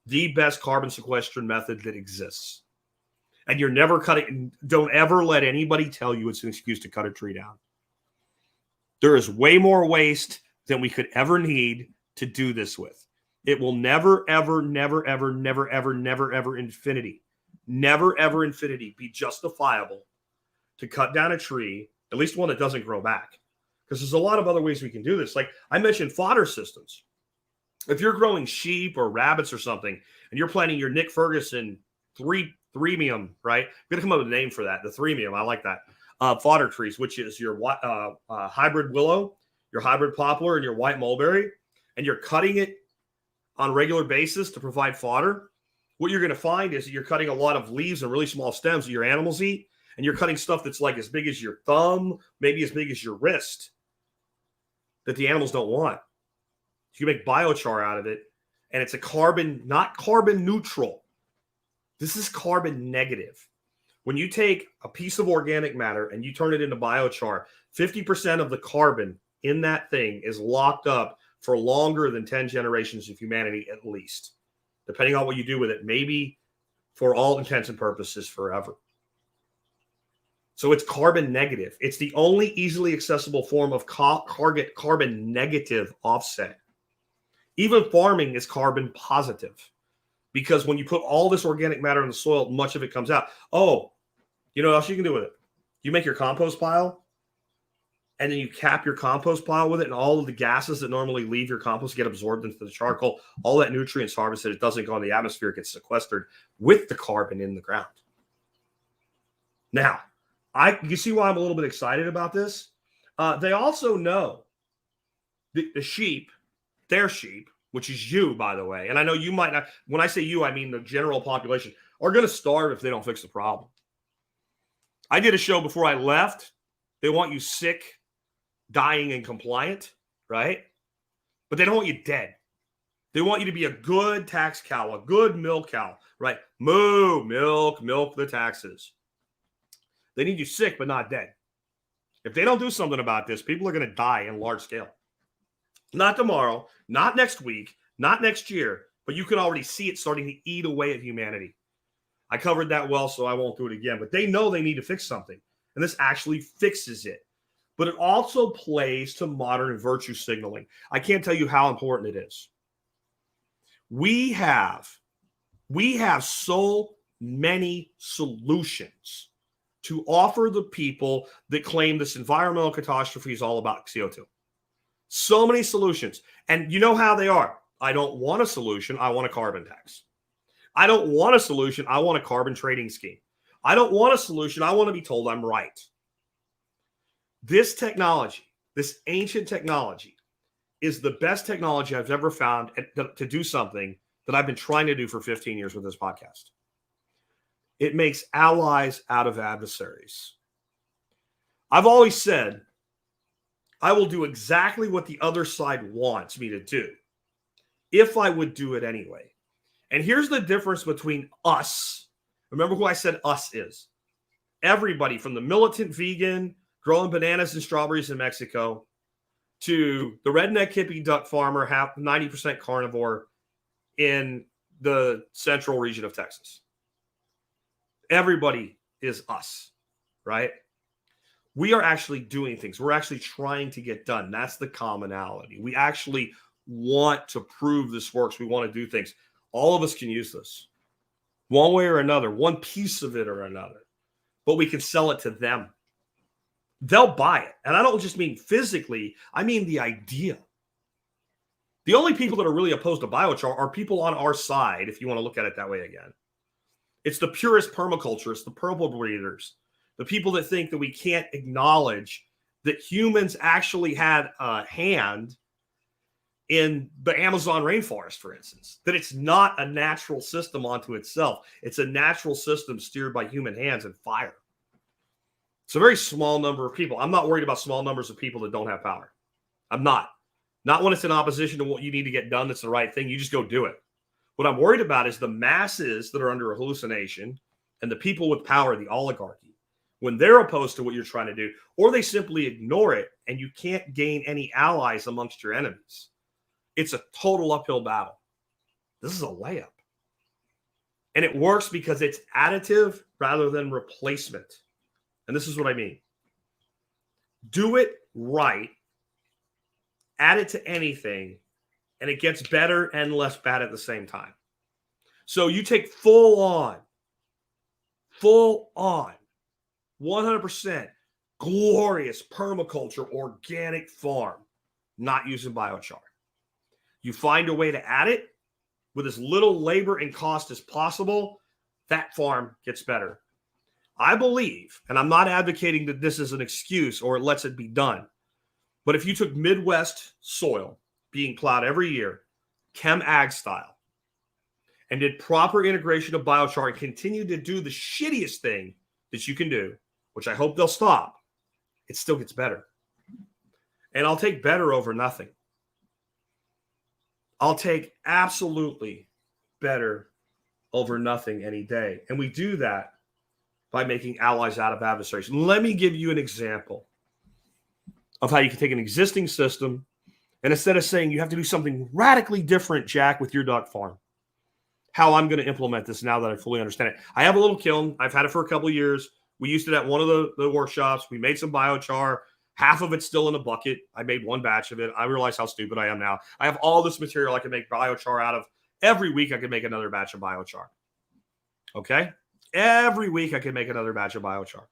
the best carbon sequestration method that exists. And you're never cutting. Don't ever let anybody tell you it's an excuse to cut a tree down. There is way more waste than we could ever need to do this with. It will never, ever, never, ever, never, ever, never, ever, infinity, never, ever, infinity be justifiable to cut down a tree, at least one that doesn't grow back. Because there's a lot of other ways we can do this. Like I mentioned, fodder systems. If you're growing sheep or rabbits or something, and you're planting your Nick Ferguson threemium, right? I'm going to come up with a name for that. The threemium, I like that. Fodder trees, which is your hybrid willow, your hybrid poplar, and your white mulberry, and you're cutting it on a regular basis to provide fodder. What you're going to find is that you're cutting a lot of leaves and really small stems that your animals eat, and you're cutting stuff that's like as big as your thumb, maybe as big as your wrist, that the animals don't want. You make biochar out of it, and it's a carbon, not carbon neutral. This is carbon negative. When you take a piece of organic matter and you turn it into biochar, 50% of the carbon in that thing is locked up for longer than 10 generations of humanity at least. Depending on what you do with it, maybe for all intents and purposes forever. So it's carbon negative. It's the only easily accessible form of carbon negative offset. Even farming is carbon positive because when you put all this organic matter in the soil, much of it comes out. Oh, you know what else you can do with it? You make your compost pile and then you cap your compost pile with it, and all of the gases that normally leave your compost get absorbed into the charcoal. All that nutrients harvested, it doesn't go in the atmosphere, it gets sequestered with the carbon in the ground. Now, you see why I'm a little bit excited about this? They also know the sheep, their sheep, which is you, by the way, and I know you might not, when I say you, I mean the general population, are going to starve if they don't fix the problem. I did a show before I left. They want you sick, dying, and compliant, right? But they don't want you dead. They want you to be a good tax cow, a good milk cow, right? Moo, milk the taxes. They need you sick, but not dead. If they don't do something about this, people are going to die in large scale. Not tomorrow, not next week, not next year, but you can already see it starting to eat away at humanity. I covered that well, so I won't do it again. But they know they need to fix something, and this actually fixes it. But it also plays to modern virtue signaling. I can't tell you how important it is. We have so many solutions to offer the people that claim this environmental catastrophe is all about CO2. So many solutions. And you know how they are. I don't want a solution. I want a carbon tax. I don't want a solution. I want a carbon trading scheme. I don't want a solution. I want to be told I'm right. This technology, this ancient technology, is the best technology I've ever found to do something that I've been trying to do for 15 years with this podcast. It makes allies out of adversaries. I've always said, I will do exactly what the other side wants me to do if I would do it anyway. And here's the difference between us. Remember who I said us is. Everybody from the militant vegan growing bananas and strawberries in Mexico to the redneck hippie duck farmer, 90% carnivore in the central region of Texas. Everybody is us, right? We are actually doing things. We're actually trying to get done. That's the commonality. We actually want to prove this works. We want to do things. All of us can use this one way or another, one piece of it or another, but we can sell it to them. They'll buy it. And I don't just mean physically, I mean the idea. The only people that are really opposed to biochar are people on our side, if you want to look at it that way again. It's the purest permaculturists, the purple breeders, the people that think that we can't acknowledge that humans actually had a hand in the Amazon rainforest, for instance, that it's not a natural system unto itself. It's a natural system steered by human hands and fire. It's a very small number of people. I'm not worried about small numbers of people that don't have power. I'm not. Not when it's in opposition to what you need to get done that's the right thing. You just go do it. What I'm worried about is the masses that are under a hallucination and the people with power, the oligarchy, when they're opposed to what you're trying to do, or they simply ignore it and you can't gain any allies amongst your enemies. It's a total uphill battle. This is a layup. And it works because it's additive rather than replacement. And this is what I mean. Do it right. Add it to anything, and it gets better and less bad at the same time. So you take full on, 100% glorious permaculture, organic farm, not using biochar. You find a way to add it with as little labor and cost as possible, that farm gets better. I believe, and I'm not advocating that this is an excuse or it lets it be done, but if you took Midwest soil being plowed every year, chem ag style, and did proper integration of biochar and continued to do the shittiest thing that you can do, which I hope they'll stop, it still gets better. And I'll take better over nothing. I'll take absolutely better over nothing any day. And we do that by making allies out of adversaries. Let me give you an example of how you can take an existing system and instead of saying you have to do something radically different, Jack, with your duck farm, how I'm going to implement this now that I fully understand it. I have a little kiln. I've had it for a couple of years. We used it at one of the workshops. We made some biochar. Half of it's still in a bucket. I made one batch of it. I realize how stupid I am now. I have all this material I can make biochar out of. Every week I can make another batch of biochar. Okay? Every week I can make another batch of biochar.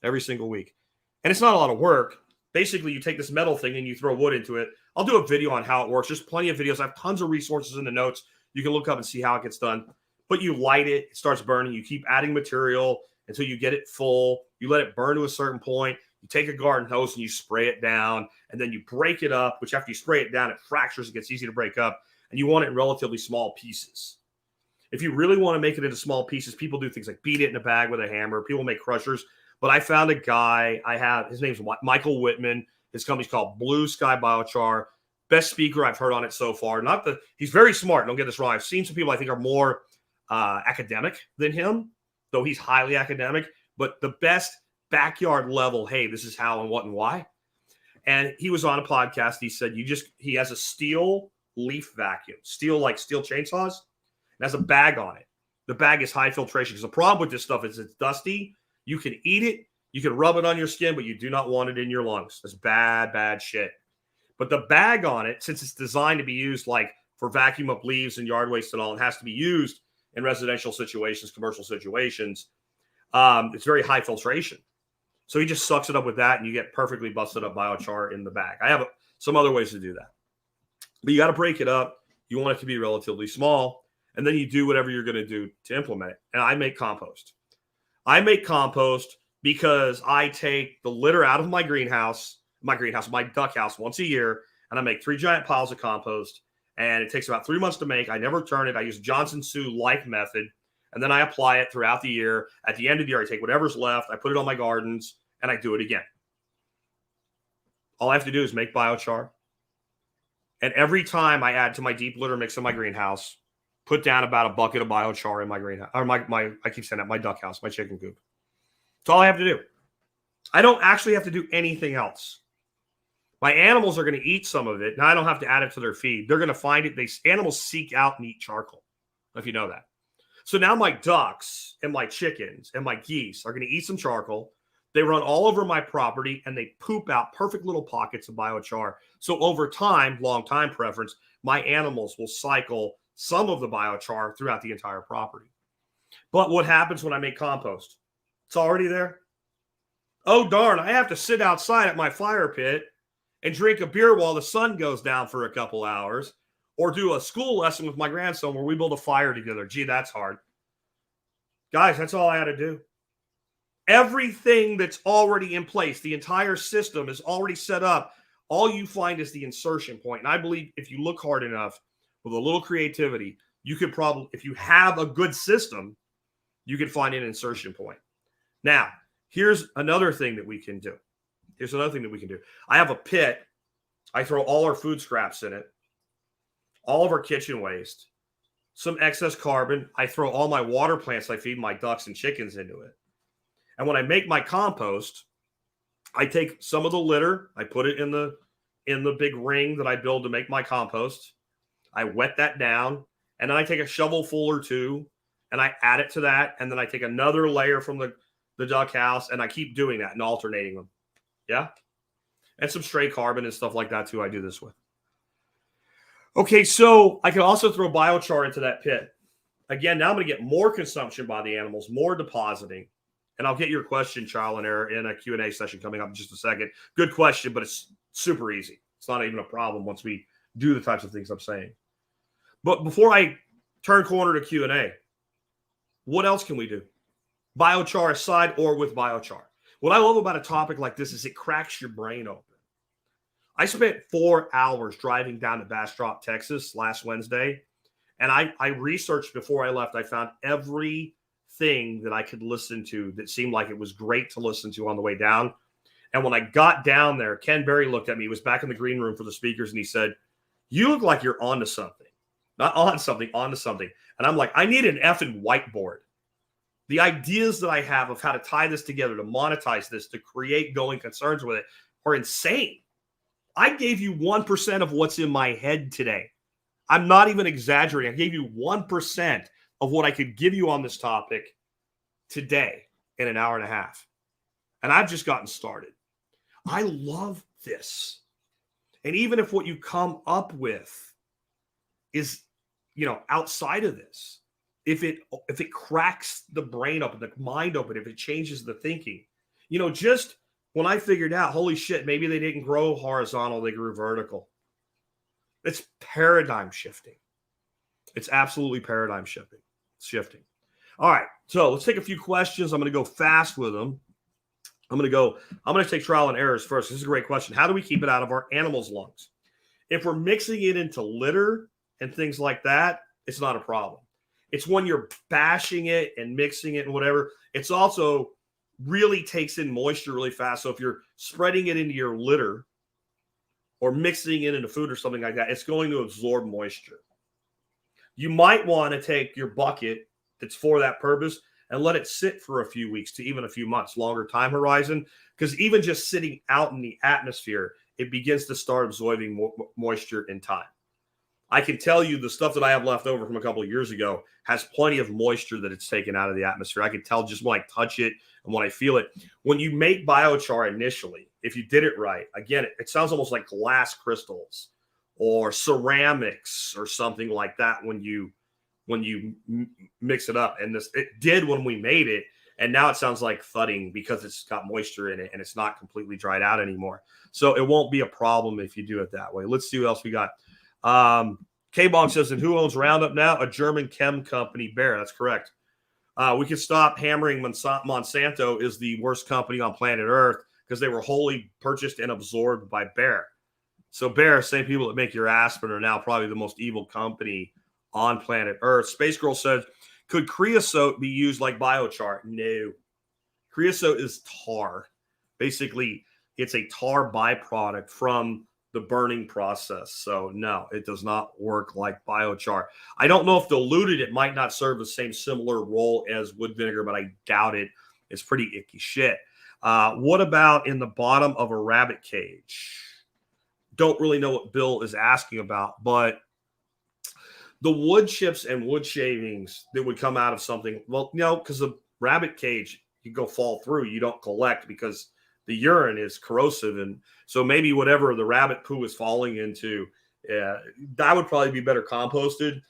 Every single week. And it's not a lot of work. Basically, you take this metal thing and you throw wood into it. I'll do a video on how it works. There's plenty of videos. I have tons of resources in the notes. You can look up and see how it gets done. But you light it. It starts burning. You keep adding material until you get it full. You let it burn to a certain point. You take a garden hose and you spray it down. And then you break it up, which after you spray it down, it fractures. It gets easy to break up. And you want it in relatively small pieces. If you really want to make it into small pieces, people do things like beat it in a bag with a hammer. People make crushers. But I found a guy, his name's Michael Whitman. His company's called Blue Sky Biochar. Best speaker I've heard on it so far. He's very smart. Don't get this wrong. I've seen some people I think are more academic than him, though he's highly academic. But the best backyard level, hey, this is how and what and why. And he was on a podcast. He said he has a steel leaf vacuum, steel chainsaws, and has a bag on it. The bag is high filtration because the problem with this stuff is it's dusty. You can eat it. You can rub it on your skin, but you do not want it in your lungs. That's bad, bad shit. But the bag on it, since it's designed to be used like for vacuum up leaves and yard waste and all. It has to be used in residential situations, commercial situations. It's very high filtration. So he just sucks it up with that, and you get perfectly busted up biochar in the bag. I have some other ways to do that. But you got to break it up. You want it to be relatively small, and then you do whatever you're going to do to implement it. And I make compost. I make compost because I take the litter out of my duck house once a year, and I make 3 giant piles of compost. And it takes about 3 months to make. I never turn it. I use Johnson Sioux life method. And then I apply it throughout the year. At the end of the year, I take whatever's left, I put it on my gardens, and I do it again. All I have to do is make biochar. And every time I add to my deep litter mix in my greenhouse, put down about a bucket of biochar in my greenhouse, or I keep saying that, my duck house, my chicken coop. That's all I have to do. I don't actually have to do anything else. My animals are going to eat some of it. Now, I don't have to add it to their feed. They're going to find it. Animals seek out and eat charcoal, if you know that. So now my ducks and my chickens and my geese are going to eat some charcoal. They run all over my property, and they poop out perfect little pockets of biochar. So over time, long time preference, my animals will cycle some of the biochar throughout the entire property. But what happens when I make compost? It's already there. Oh, darn, I have to sit outside at my fire pit and drink a beer while the sun goes down for a couple hours, or do a school lesson with my grandson where we build a fire together. Gee, that's hard. Guys, that's all I had to do. Everything that's already in place, the entire system is already set up. All you find is the insertion point. And I believe if you look hard enough with a little creativity, you could probably, if you have a good system, you can find an insertion point. Now, here's another thing that we can do. I have a pit. I throw all our food scraps in it, all of our kitchen waste, some excess carbon. I throw all my water plants I feed my ducks and chickens into it. And when I make my compost, I take some of the litter, I put it in the big ring that I build to make my compost. I wet that down, and then I take a shovelful or two, and I add it to that, and then I take another layer from the duck house, and I keep doing that and alternating them. Yeah? And some stray carbon and stuff like that, too, I do this with. Okay, so I can also throw biochar into that pit. Again, now I'm going to get more consumption by the animals, more depositing. And I'll get your question, trial and error, in a Q&A session coming up in just a second. Good question, but it's super easy. It's not even a problem once we do the types of things I'm saying. But before I turn corner to Q&A, what else can we do? Biochar aside or with biochar. What I love about a topic like this is it cracks your brain open. I spent 4 hours driving down to Bastrop, Texas last Wednesday, and I researched before I left. I found everything that I could listen to that seemed like it was great to listen to on the way down. And when I got down there, Ken Berry looked at me. He was back in the green room for the speakers, and he said, "You look like you're onto something." Not on something, onto something. And I'm like, I need an effing whiteboard. The ideas that I have of how to tie this together, to monetize this, to create going concerns with it are insane. I gave you 1% of what's in my head today. I'm not even exaggerating. I gave you 1% of what I could give you on this topic today in an hour and a half. And I've just gotten started. I love this. And even if what you come up with is, outside of this, if it cracks the brain open, the mind open, if it changes the thinking, just when I figured out, holy shit, maybe they didn't grow horizontal, they grew vertical. It's paradigm shifting. It's absolutely paradigm shifting. All right, so let's take a few questions. I'm going to go fast with them. I'm going to take trial and errors first. This is a great question. How do we keep it out of our animals' lungs? If we're mixing it into litter and things like that, it's not a problem. It's when you're bashing it and mixing it and whatever. It's also really takes in moisture really fast. So if you're spreading it into your litter or mixing it into food or something like that, it's going to absorb moisture. You might want to take your bucket that's for that purpose and let it sit for a few weeks to even a few months, longer time horizon, because even just sitting out in the atmosphere, it begins to start absorbing moisture in time. I can tell you the stuff that I have left over from a couple of years ago has plenty of moisture that it's taken out of the atmosphere. I can tell just when I touch it and when I feel it. When you make biochar initially, if you did it right, again, it sounds almost like glass crystals or ceramics or something like that when you mix it up. And it did when we made it, and now it sounds like thudding because it's got moisture in it and it's not completely dried out anymore. So it won't be a problem if you do it that way. Let's see what else we got. K-Bong says, and who owns Roundup now? A German chem company, Bayer. That's correct. We can stop hammering Monsanto is the worst company on planet Earth because they were wholly purchased and absorbed by Bayer. So Bayer, same people that make your aspirin, are now probably the most evil company on planet Earth. Space Girl says, could creosote be used like biochar? No. Creosote is tar. Basically, it's a tar byproduct from the burning process. So no, it does not work like biochar. I don't know if diluted, it might not serve the same similar role as wood vinegar, but I doubt it. It's pretty icky shit. What about in the bottom of a rabbit cage? Don't really know what Bill is asking about, but the wood chips and wood shavings that would come out of something, well, no, because the rabbit cage, you go fall through, you don't collect because the urine is corrosive. And so maybe whatever the rabbit poo is falling into, that would probably be better composted.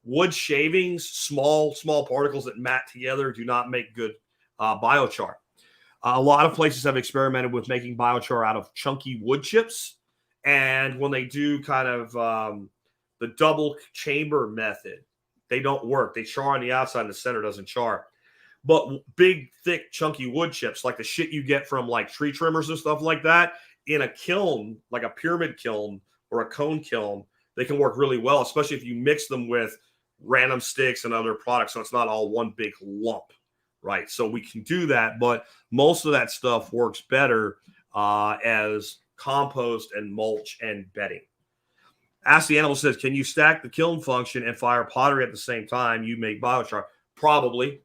Wood shavings, small particles that mat together, do not make good biochar. A lot of places have experimented with making biochar out of chunky wood chips. And when they do kind of the double chamber method, they don't work. They char on the outside and the center doesn't char. But big, thick, chunky wood chips, like the shit you get from like tree trimmers and stuff like that, in a kiln, like a pyramid kiln or a cone kiln, they can work really well, especially if you mix them with random sticks and other products. So it's not all one big lump, right? So we can do that, but most of that stuff works better as compost and mulch and bedding. Ask the Animal says, can you stack the kiln function and fire pottery at the same time? You make biochar? Probably.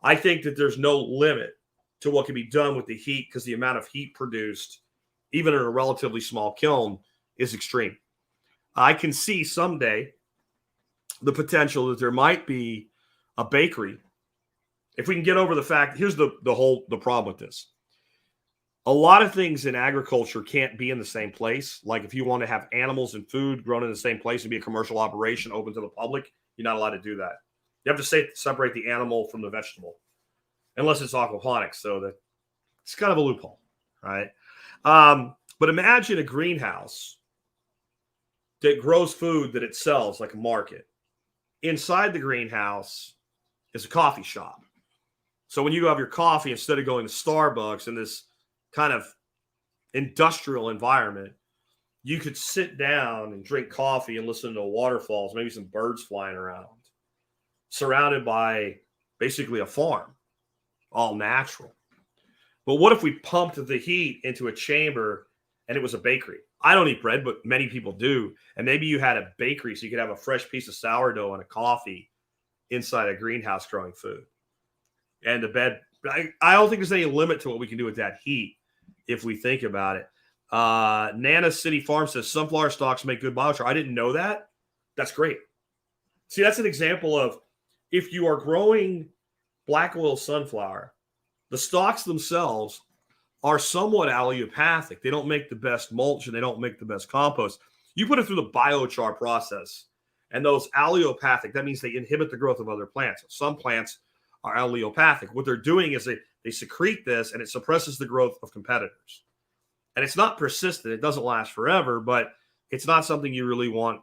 I think that there's no limit to what can be done with the heat because the amount of heat produced, even in a relatively small kiln, is extreme. I can see someday the potential that there might be a bakery. If we can get over the fact, here's the problem with this. A lot of things in agriculture can't be in the same place. Like if you want to have animals and food grown in the same place and be a commercial operation open to the public, you're not allowed to do that. You have to separate the animal from the vegetable, unless it's aquaponics. So that it's kind of a loophole, right? But imagine a greenhouse that grows food that it sells like a market. Inside the greenhouse is a coffee shop. So when you have your coffee, instead of going to Starbucks in this kind of industrial environment, you could sit down and drink coffee and listen to waterfalls, maybe some birds flying around, surrounded by basically a farm, all natural. But what if we pumped the heat into a chamber and it was a bakery? I don't eat bread, but many people do. And maybe you had a bakery so you could have a fresh piece of sourdough and a coffee inside a greenhouse growing food. And the bed, I don't think there's any limit to what we can do with that heat if we think about it. Nana City Farm says sunflower stalks make good biochar. I didn't know that. That's great. See, that's an example of if you are growing black oil sunflower, the stalks themselves are somewhat allelopathic. They don't make the best mulch and they don't make the best compost. You put it through the biochar process, and those allelopathic, that means they inhibit the growth of other plants. Some plants are allelopathic. What they're doing is they secrete this, and it suppresses the growth of competitors. And it's not persistent. It doesn't last forever, but it's not something you really want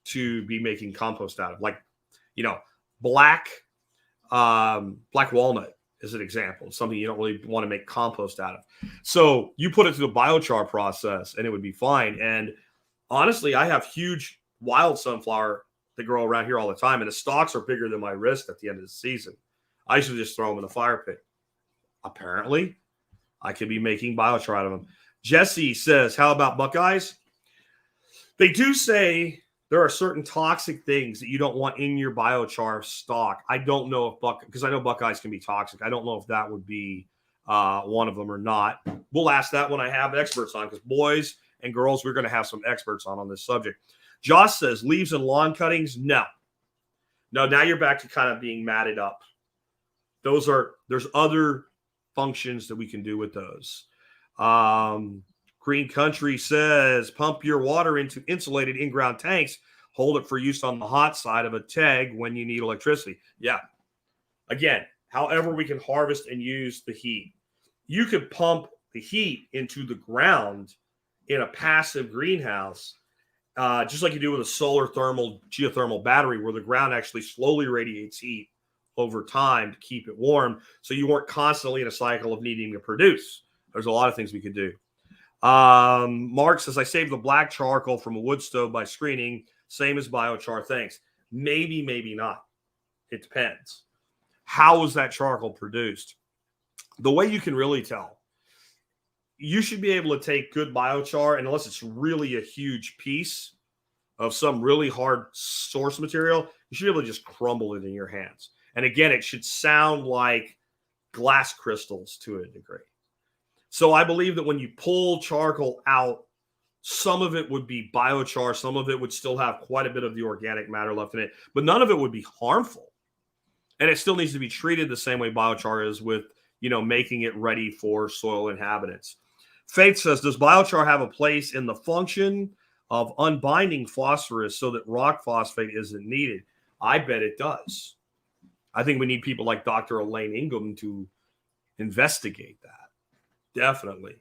to be making compost out of. Like, black walnut is an example. Something you don't really want to make compost out of. So you put it through the biochar process, and it would be fine. And honestly, I have huge wild sunflower that grow around here all the time, and the stalks are bigger than my wrist at the end of the season. I usually just throw them in the fire pit. Apparently, I could be making biochar out of them. Jesse says, how about Buckeyes? They do say there are certain toxic things that you don't want in your biochar stock. I don't know if because I know Buckeyes can be toxic. I don't know if that would be one of them or not. We'll ask that when I have experts on, because boys and girls, we're going to have some experts on this subject. Josh says, leaves and lawn cuttings? No. Now you're back to kind of being matted up. There's other functions that we can do with those. Green Country says, pump your water into insulated in-ground tanks. Hold it for use on the hot side of a keg when you need electricity. Yeah. Again, however we can harvest and use the heat. You could pump the heat into the ground in a passive greenhouse, just like you do with a solar thermal geothermal battery, where the ground actually slowly radiates heat over time to keep it warm, so you weren't constantly in a cycle of needing to produce. There's a lot of things we could do. Mark says, I saved the black charcoal from a wood stove by screening. Same as biochar. Thanks. Maybe, maybe not. It depends. How was that charcoal produced? The way you can really tell, you should be able to take good biochar, and unless it's really a huge piece of some really hard source material, you should be able to just crumble it in your hands. And again, it should sound like glass crystals to a degree. So I believe that when you pull charcoal out, some of it would be biochar, some of it would still have quite a bit of the organic matter left in it, but none of it would be harmful. And it still needs to be treated the same way biochar is, with, making it ready for soil inhabitants. Faith says, does biochar have a place in the function of unbinding phosphorus so that rock phosphate isn't needed? I bet it does. I think we need people like Dr. Elaine Ingham to investigate that. Definitely.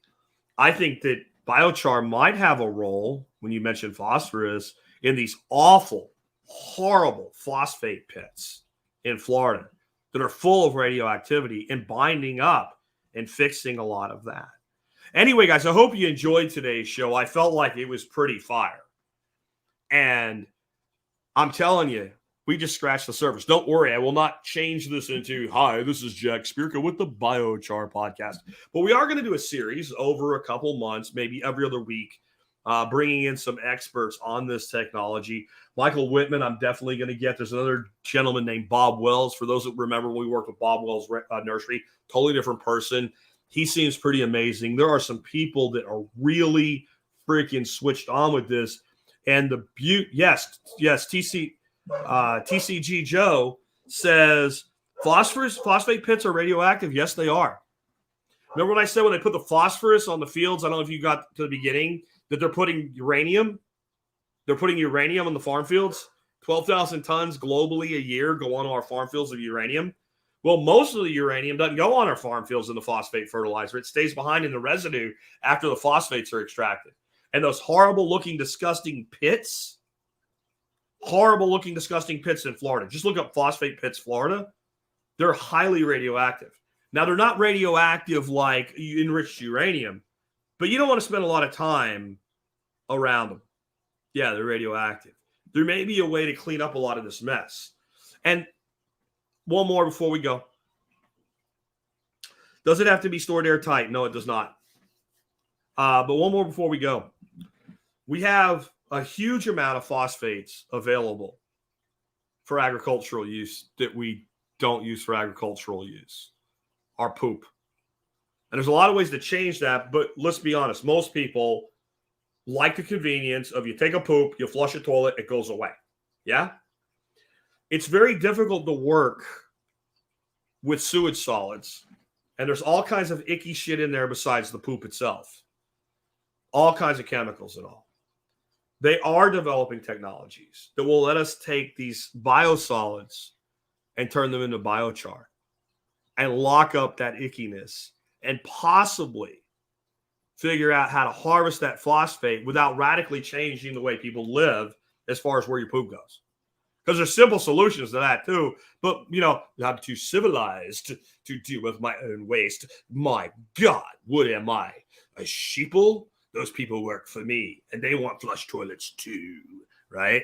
I think that biochar might have a role, when you mention phosphorus, in these awful, horrible phosphate pits in Florida that are full of radioactivity, and binding up and fixing a lot of that. Anyway, guys, I hope you enjoyed today's show. I felt like it was pretty fire. And I'm telling you, we just scratched the surface. Don't worry, I will not change this into, hi, this is Jack Spirka with the Biochar podcast. But we are going to do a series over a couple months, maybe every other week, bringing in some experts on this technology. Michael Whitman, I'm definitely going to get. There's another gentleman named Bob Wells. For those that remember when we worked with Bob Wells Nursery, totally different person. He seems pretty amazing. There are some people that are really freaking switched on with this. And the beauty, yes, TCG Joe says, phosphate pits are radioactive. Yes, they are. Remember when I said when they put the phosphorus on the fields, I don't know if you got to the beginning, that they're putting uranium. They're putting uranium on the farm fields. 12,000 tons globally a year go on our farm fields of uranium. Well, most of the uranium doesn't go on our farm fields in the phosphate fertilizer. It stays behind in the residue after the phosphates are extracted. And those horrible-looking, disgusting pits, in Florida. Just look up phosphate pits, Florida. They're highly radioactive. Now, they're not radioactive like enriched uranium, but you don't want to spend a lot of time around them. Yeah, they're radioactive. There may be a way to clean up a lot of this mess. And one more before we go. Does it have to be stored airtight? No, it does not. But one more before we go. We have a huge amount of phosphates available for agricultural use that we don't use for agricultural use. Our poop. And there's a lot of ways to change that, but let's be honest. Most people like the convenience of, you take a poop, you flush a toilet, it goes away. Yeah? It's very difficult to work with sewage solids. And there's all kinds of icky shit in there besides the poop itself. All kinds of chemicals and all. They are developing technologies that will let us take these biosolids and turn them into biochar and lock up that ickiness and possibly figure out how to harvest that phosphate without radically changing the way people live as far as where your poop goes. Because there's simple solutions to that too. But, I'm too civilized to deal with my own waste. My God, what am I? A sheeple? Those people work for me, and they want flush toilets too, right?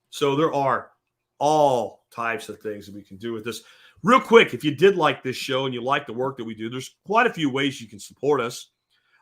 So there are all types of things that we can do with this. Real quick, if you did like this show and you like the work that we do, there's quite a few ways you can support us.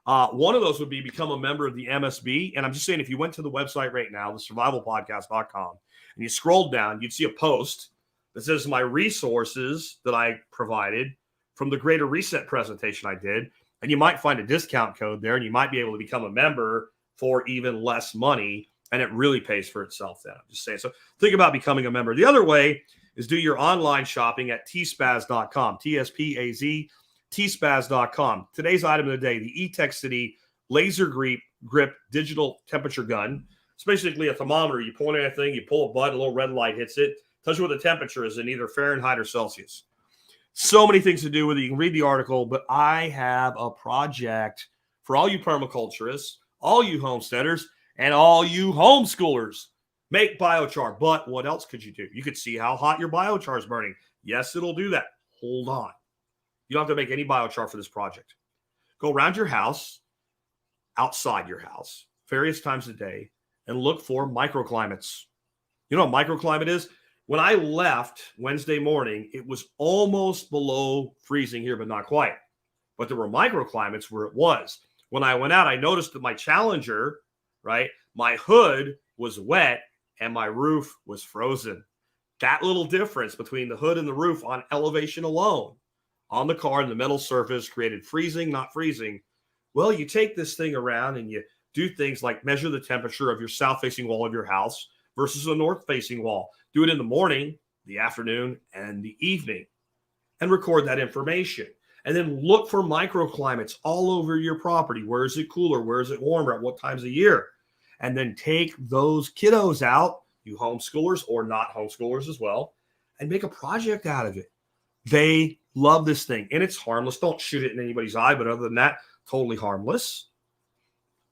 One of those would be become a member of the MSB. And I'm just saying, if you went to the website right now, thesurvivalpodcast.com, and you scrolled down, you'd see a post that says my resources that I provided from the Greater Reset presentation I did. And you might find a discount code there, and you might be able to become a member for even less money. And it really pays for itself then. I'm just saying. So think about becoming a member. The other way is do your online shopping at tspaz.com, TSPAZ, tspaz.com. Today's item of the day, the E-Tech City laser grip digital temperature gun. It's basically a thermometer. You point at a thing, you pull a button, a little red light hits it, tells you what the temperature is in either Fahrenheit or Celsius. So many things to do with it. You can read the article, but I have a project for all you permaculturists, all you homesteaders, and all you homeschoolers. Make biochar. But what else could you do? You could see how hot your biochar is burning. Yes, it'll do that. Hold on. You don't have to make any biochar for this project. Go around your house, outside your house, various times a day, and look for microclimates. You know what a microclimate is? When I left Wednesday morning, it was almost below freezing here, but not quite. But there were microclimates where it was. When I went out, I noticed that my Challenger, right, my hood was wet and my roof was frozen. That little difference between the hood and the roof on elevation alone on the car and the metal surface created freezing, not freezing. Well, you take this thing around and you do things like measure the temperature of your south-facing wall of your house versus a north-facing wall. Do it in the morning, the afternoon, and the evening, and record that information. And then look for microclimates all over your property. Where is it cooler? Where is it warmer? At what times of year? And then take those kiddos out, you homeschoolers or not homeschoolers as well, and make a project out of it. They love this thing, and it's harmless. Don't shoot it in anybody's eye, but other than that, totally harmless.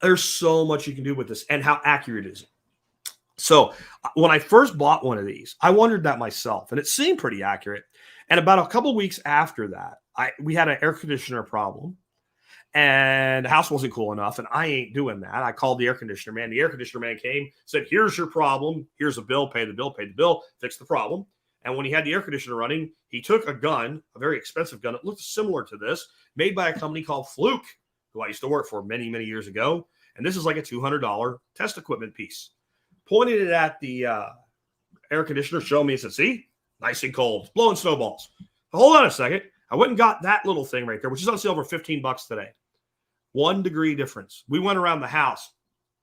There's so much you can do with this, and how accurate is it? So when I first bought one of these, I wondered that myself, and it seemed pretty accurate. And about a couple weeks after that, we had an air conditioner problem, and the house wasn't cool enough, and I ain't doing that. I called the air conditioner man. The air conditioner man came, said, here's your problem. Here's a bill. Pay the bill, fix the problem. And when he had the air conditioner running, he took a gun, a very expensive gun. It looked similar to this, made by a company called Fluke, who I used to work for many, many years ago. And this is like a $200 test equipment piece. Pointed it at the air conditioner, showed me, and said, see, nice and cold, it's blowing snowballs. Hold on a second. I went and got that little thing right there, which is on sale for $15 today. 1 degree difference. We went around the house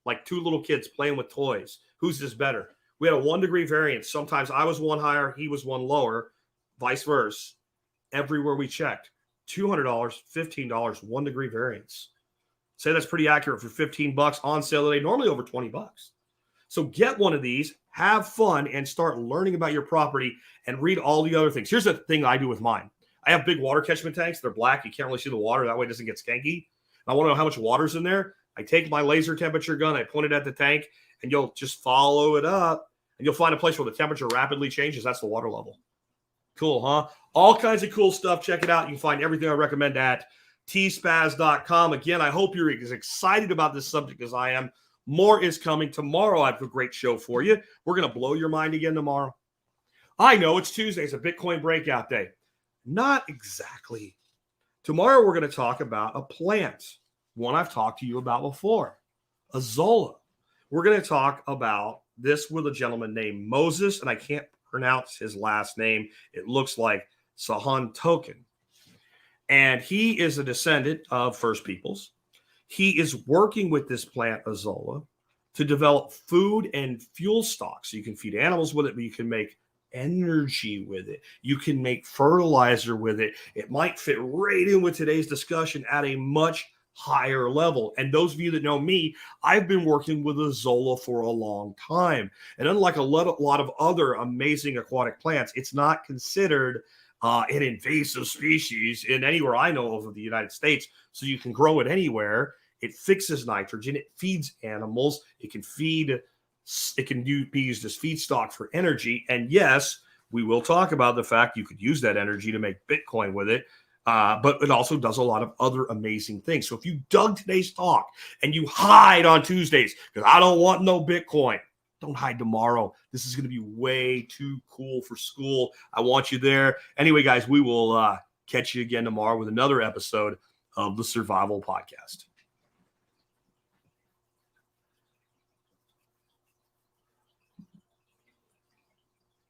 like two little kids playing with toys. Who's this better? We had a 1 degree variance. Sometimes I was one higher, he was one lower, vice versa. Everywhere we checked, $200, $15, 1 degree variance. Say that's pretty accurate for $15 on sale today, normally over $20. So get one of these, have fun, and start learning about your property and read all the other things. Here's the thing I do with mine. I have big water catchment tanks. They're black. You can't really see the water. That way it doesn't get skanky. I want to know how much water's in there. I take my laser temperature gun, I point it at the tank, and you'll just follow it up, and you'll find a place where the temperature rapidly changes. That's the water level. Cool, huh? All kinds of cool stuff. Check it out. You can find everything I recommend at tspaz.com. Again, I hope you're as excited about this subject as I am. More is coming. Tomorrow, I have a great show for you. We're going to blow your mind again tomorrow. I know it's Tuesday. It's a Bitcoin breakout day. Not exactly. Tomorrow, we're going to talk about a plant, one I've talked to you about before, Azolla. We're going to talk about this with a gentleman named Moses, and I can't pronounce his last name. It looks like Sahan Token. And he is a descendant of First Peoples. He is working with this plant, Azolla, to develop food and fuel stocks. So you can feed animals with it, but you can make energy with it. You can make fertilizer with it. It might fit right in with today's discussion at a much higher level. And those of you that know me, I've been working with Azolla for a long time. And unlike a lot of other amazing aquatic plants, it's not considered an invasive species in anywhere I know of the United States. So you can grow it anywhere. It fixes nitrogen. It feeds animals. It can be used as feedstock for energy. And yes, we will talk about the fact you could use that energy to make Bitcoin with it. But it also does a lot of other amazing things. So if you dug today's talk and you hide on Tuesdays because I don't want no Bitcoin, don't hide tomorrow. This is going to be way too cool for school. I want you there. Anyway, guys, we will catch you again tomorrow with another episode of the Survival Podcast.